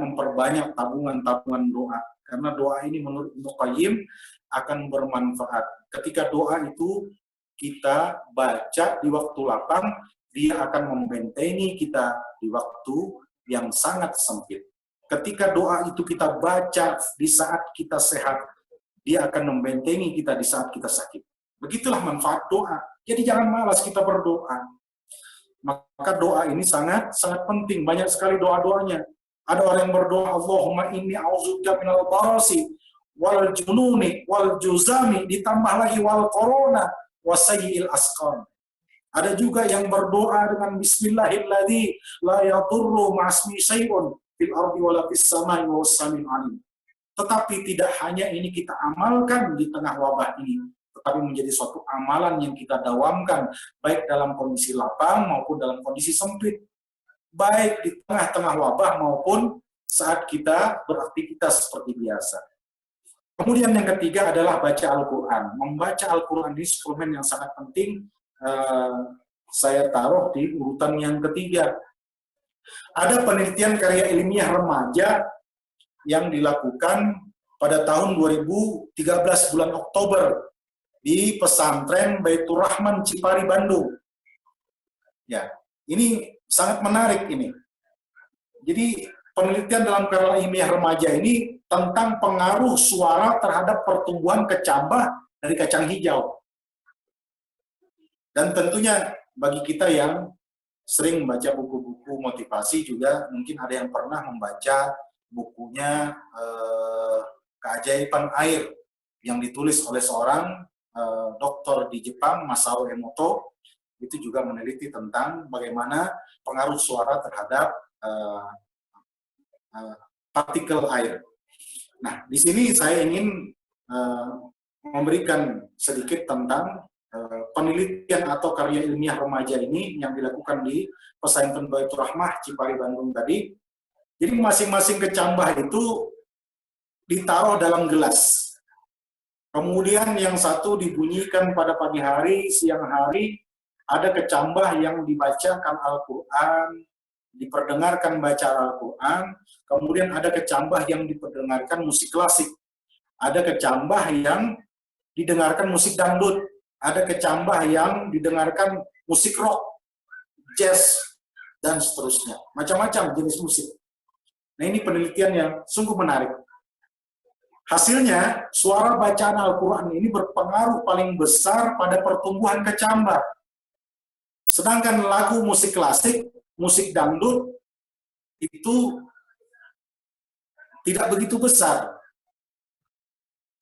memperbanyak tabungan-tabungan doa. Karena doa ini menurut Ibnu Qayyim akan bermanfaat. Ketika doa itu kita baca di waktu lapang, dia akan membentengi kita di waktu yang sangat sempit. Ketika doa itu kita baca di saat kita sehat, dia akan membentengi kita di saat kita sakit. Begitulah manfaat doa. Jadi jangan malas kita berdoa. Maka doa ini sangat penting. Banyak sekali doa-doanya. Ada orang yang berdoa, Allahumma inni a'udzubika minal barasi wal jununi wal juzami, ditambah lagi wal corona wasayyi'il asqam. Ada juga yang berdoa dengan bismillahilladzi la yadurru ma'asmi syai'un fil ardi wala fis samai wa was-sami'ul alim. Tetapi tidak hanya ini kita amalkan di tengah wabah ini, tetapi menjadi suatu amalan yang kita dawamkan baik dalam kondisi lapang maupun dalam kondisi sempit, baik di tengah-tengah wabah maupun saat kita beraktivitas seperti biasa. Kemudian yang ketiga adalah baca Al-Quran. Membaca Al-Quran ini suplemen yang sangat penting. Saya taruh di urutan yang ketiga. Ada penelitian karya ilmiah remaja yang dilakukan pada tahun 2013 bulan Oktober di pesantren Baitur Rahman Cipari, Bandung. Ya, ini sangat menarik ini. Jadi penelitian dalam karya ilmiah remaja ini tentang pengaruh suara terhadap pertumbuhan kecambah dari kacang hijau. Dan tentunya bagi kita yang sering membaca buku-buku motivasi juga mungkin ada yang pernah membaca bukunya Keajaiban Air yang ditulis oleh seorang dokter di Jepang, Masao Emoto. Itu juga meneliti tentang bagaimana pengaruh suara terhadap partikel air. Nah, di sini saya ingin memberikan sedikit tentang penelitian atau karya ilmiah remaja ini yang dilakukan di Pesantren Baitur Rahmah Cipari Bandung tadi. Jadi masing-masing kecambah itu ditaruh dalam gelas. Kemudian yang satu dibunyikan pada pagi hari, siang hari, ada kecambah yang dibacakan Al-Quran, diperdengarkan baca Al-Quran, kemudian ada kecambah yang diperdengarkan musik klasik, ada kecambah yang didengarkan musik dangdut, ada kecambah yang didengarkan musik rock, jazz, dan seterusnya. Macam-macam jenis musik. Nah, ini penelitian yang sungguh menarik. Hasilnya, suara bacaan Al-Quran ini berpengaruh paling besar pada pertumbuhan kecambah. Sedangkan lagu musik klasik, musik dangdut, itu tidak begitu besar.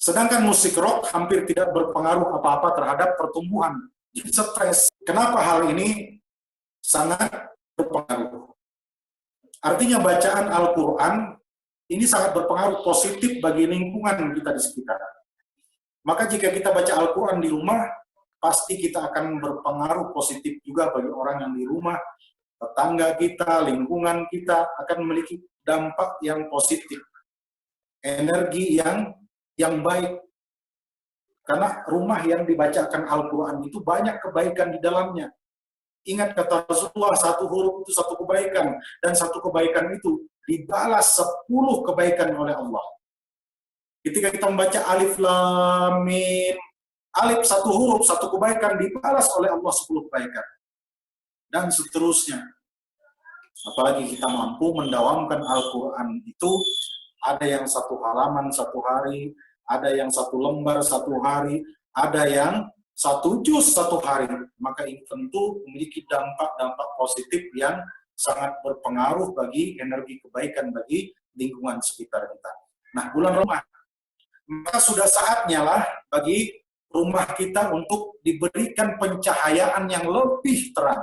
Sedangkan musik rock hampir tidak berpengaruh apa-apa terhadap pertumbuhan. Jadi stres. Kenapa hal ini sangat berpengaruh? Artinya bacaan Al-Quran ini sangat berpengaruh positif bagi lingkungan kita di sekitar. Maka jika kita baca Al-Quran di rumah, pasti kita akan berpengaruh positif juga bagi orang yang di rumah, tetangga kita, lingkungan kita akan memiliki dampak yang positif, energi yang baik. Karena rumah yang dibacakan Al-Quran itu banyak kebaikan di dalamnya. Ingat kata Rasulullah, satu huruf itu satu kebaikan, dan satu kebaikan itu dibalas 10 kebaikan oleh Allah. Ketika kita membaca Alif Lam Mim, alif satu huruf, satu kebaikan dibalas oleh Allah 10 kebaikan. Dan seterusnya. Apalagi kita mampu mendawamkan Al-Quran itu, ada yang 1 halaman 1 hari, ada yang 1 lembar 1 hari, ada yang 1 juz 1 hari. Maka ini tentu memiliki dampak-dampak positif yang sangat berpengaruh bagi energi kebaikan bagi lingkungan sekitar kita. Nah, bulan Ramadan, maka sudah saatnya lah bagi rumah kita untuk diberikan pencahayaan yang lebih terang.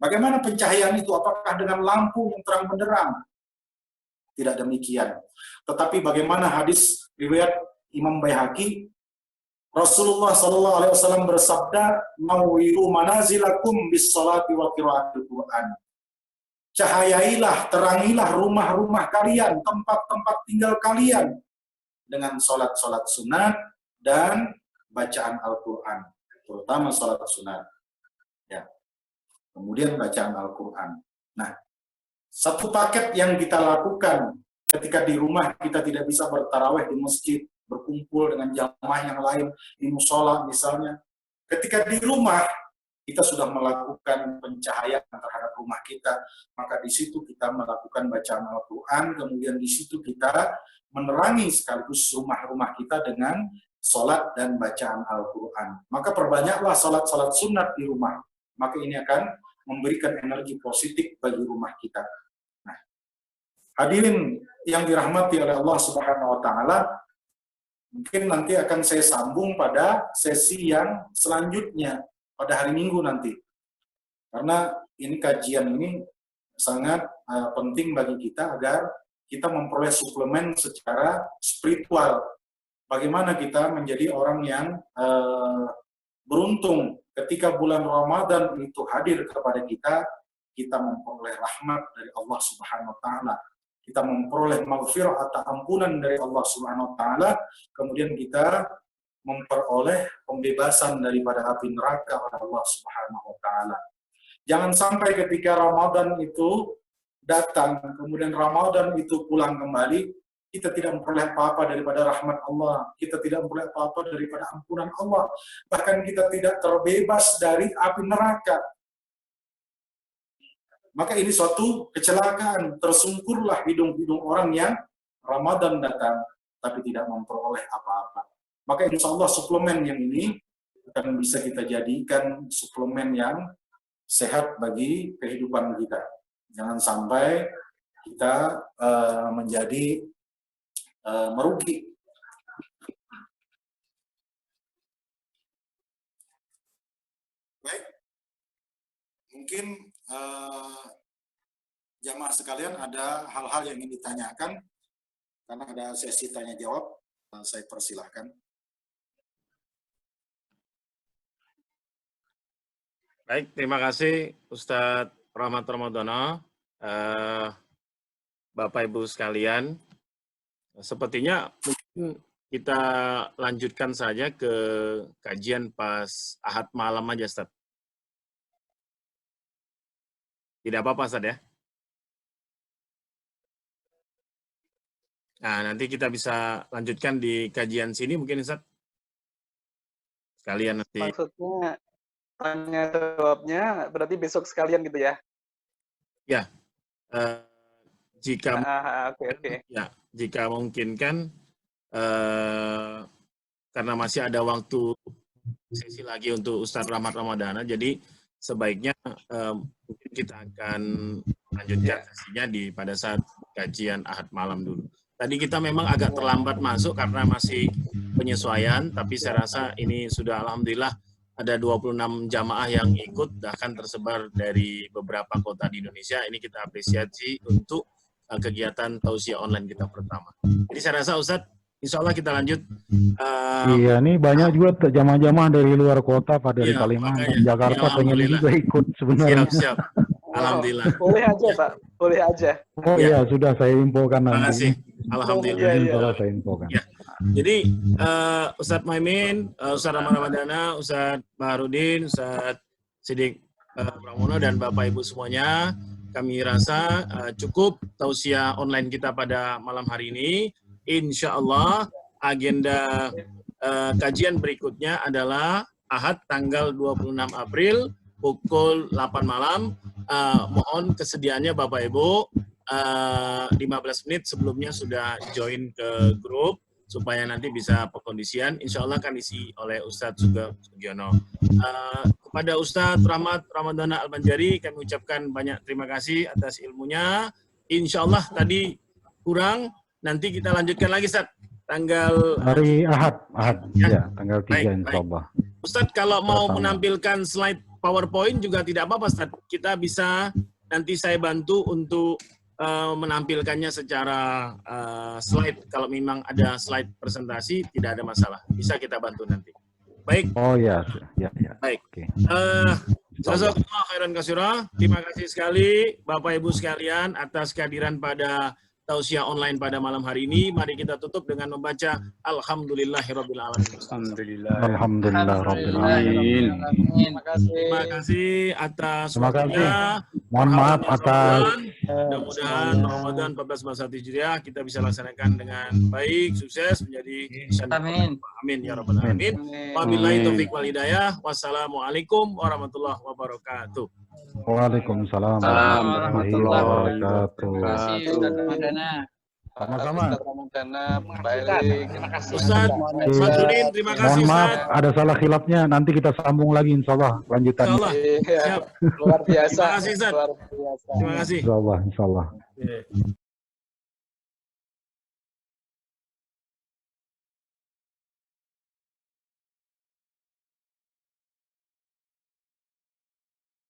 Bagaimana pencahayaan itu? Apakah dengan lampu yang terang benderang? Tidak demikian. Tetapi bagaimana hadis riwayat Imam Baihaqi, Rasulullah SAW bersabda, "Nawwiru manazilakum bis salati wa qiraatil Qur'an." Cahayailah, terangilah rumah-rumah kalian, tempat-tempat tinggal kalian dengan sholat-sholat sunat dan bacaan Al-Quran, terutama sholat sunat. Ya. Kemudian bacaan Al-Quran. Nah, satu paket yang kita lakukan ketika di rumah kita tidak bisa bertarawih di masjid, berkumpul dengan jamaah yang lain di musola misalnya. Ketika di rumah kita sudah melakukan pencahayaan terhadap rumah kita, maka di situ kita melakukan bacaan Al-Quran, kemudian di situ kita menerangi sekaligus rumah-rumah kita dengan sholat dan bacaan Al-Quran. Maka perbanyaklah sholat-sholat sunat di rumah, maka ini akan memberikan energi positif bagi rumah kita. Nah, hadirin yang dirahmati oleh Allah Subhanahu wa Ta'ala, mungkin nanti akan saya sambung pada sesi yang selanjutnya pada hari Minggu nanti. Karena ini kajian ini sangat penting bagi kita agar kita memperoleh suplemen secara spiritual. Bagaimana kita menjadi orang yang beruntung ketika bulan Ramadan itu hadir kepada kita, kita memperoleh rahmat dari Allah Subhanahu wa Ta'ala. Kita memperoleh maghfirah atau ampunan dari Allah Subhanahu wa Ta'ala, kemudian kita memperoleh pembebasan daripada api neraka oleh Allah Subhanahu wa Ta'ala. Jangan sampai ketika Ramadan itu datang, kemudian Ramadan itu pulang kembali, kita tidak memperoleh apa-apa daripada rahmat Allah, kita tidak memperoleh apa-apa daripada ampunan Allah, bahkan kita tidak terbebas dari api neraka. Maka ini suatu kecelakaan, tersungkurlah hidung-hidung orang yang Ramadan datang, tapi tidak memperoleh apa-apa. Maka insya Allah suplemen yang ini akan bisa kita jadikan suplemen yang sehat bagi kehidupan kita. Jangan sampai kita menjadi merugi. Baik, mungkin jamaah sekalian ada hal-hal yang ingin ditanyakan, karena ada sesi tanya jawab, saya persilahkan. Baik, terima kasih Ustadz Rahmat Ramadana. Bapak Ibu sekalian, sepertinya mungkin kita lanjutkan saja ke kajian pas Ahad malam aja, Ustadz. Tidak apa-apa, Ustadz ya? Nah, nanti kita bisa lanjutkan di kajian sini mungkin, Ustadz. Sekalian nanti. Maksudnya tanya jawabnya berarti besok sekalian gitu ya? Ya, jika Oke. Ya, jika mungkin kan karena masih ada waktu sesi lagi untuk Ustadz Rahmat Ramadana, jadi sebaiknya mungkin kita akan lanjutkan sesinya pada saat kajian Ahad malam dulu. Tadi kita memang agak terlambat masuk karena masih penyesuaian, tapi saya rasa ini sudah alhamdulillah ada 26 jamaah yang ikut, bahkan tersebar dari beberapa kota di Indonesia. Ini kita apresiasi untuk kegiatan tausiah online kita pertama. Jadi saya rasa Ustadz, insya Allah kita lanjut. Iya, nih banyak juga jamaah-jamaah dari luar kota, Pak, dari Kalimantan, Jakarta, pengen juga ikut sebenarnya. Siap. Alhamdulillah. Boleh aja, Pak. Boleh aja. Oh iya, sudah saya infokan nanti. Terima kasih. Alhamdulillah. Insya saya infokan. Ya. Jadi Ustadz Maimin, Ustadz Rahmat Ramadana, Ustadz Baharudin, Ustadz Sidik Pramono, dan Bapak Ibu semuanya, kami rasa cukup tausiah online kita pada malam hari ini. Insya Allah agenda kajian berikutnya adalah Ahad tanggal 26 April pukul 8 malam. Mohon kesediaannya Bapak Ibu 15 menit sebelumnya sudah join ke grup supaya nanti bisa pekondisian. Insya Allah akan diisi oleh Ustadz Sugiono. Kepada Ustadz Rahmat Ramadana Al-Banjari kami ucapkan banyak terima kasih atas ilmunya. Insya Allah tadi kurang, nanti kita lanjutkan lagi Ustadz tanggal hari Ahad ya, tanggal 3 insya Allah. Ustadz kalau mau menampilkan slide PowerPoint juga tidak apa-apa Ustadz. Kita bisa, nanti saya bantu untuk menampilkannya secara slide. Kalau memang ada slide presentasi tidak ada masalah, bisa kita bantu nanti. Baik. Oh ya. Baik. Oke. Jazakumullah khairan katsira. Terima kasih sekali Bapak Ibu sekalian atas kehadiran pada tausiah online pada malam hari ini. Mari kita tutup dengan membaca Alhamdulillahirabbil alamin. Alhamdulillahirabbil alamin. Terima kasih atas waktunya. Mohon maaf atas. Mudah-mudahan Ramadan 1441 Hijriah kita bisa laksanakan dengan baik, sukses menjadi. Amin. Amin ya rabbal alamin. Wabillahi taufiq wal hidayah. Wassalamualaikum warahmatullahi wabarakatuh. Waalaikumsalam warahmatullahi wabarakatuh. Terima kasih Ustadz Ramadana. Sama-sama. Terima kasih. Ustadz Badrudin, terima kasih. Mohon maaf ada salah khilafnya, nanti kita sambung lagi insya Allah lanjutannya. Insya Allah. Siap. Luar biasa. Terima kasih Ustadz. Luar biasa. Terima kasih. Insya Allah.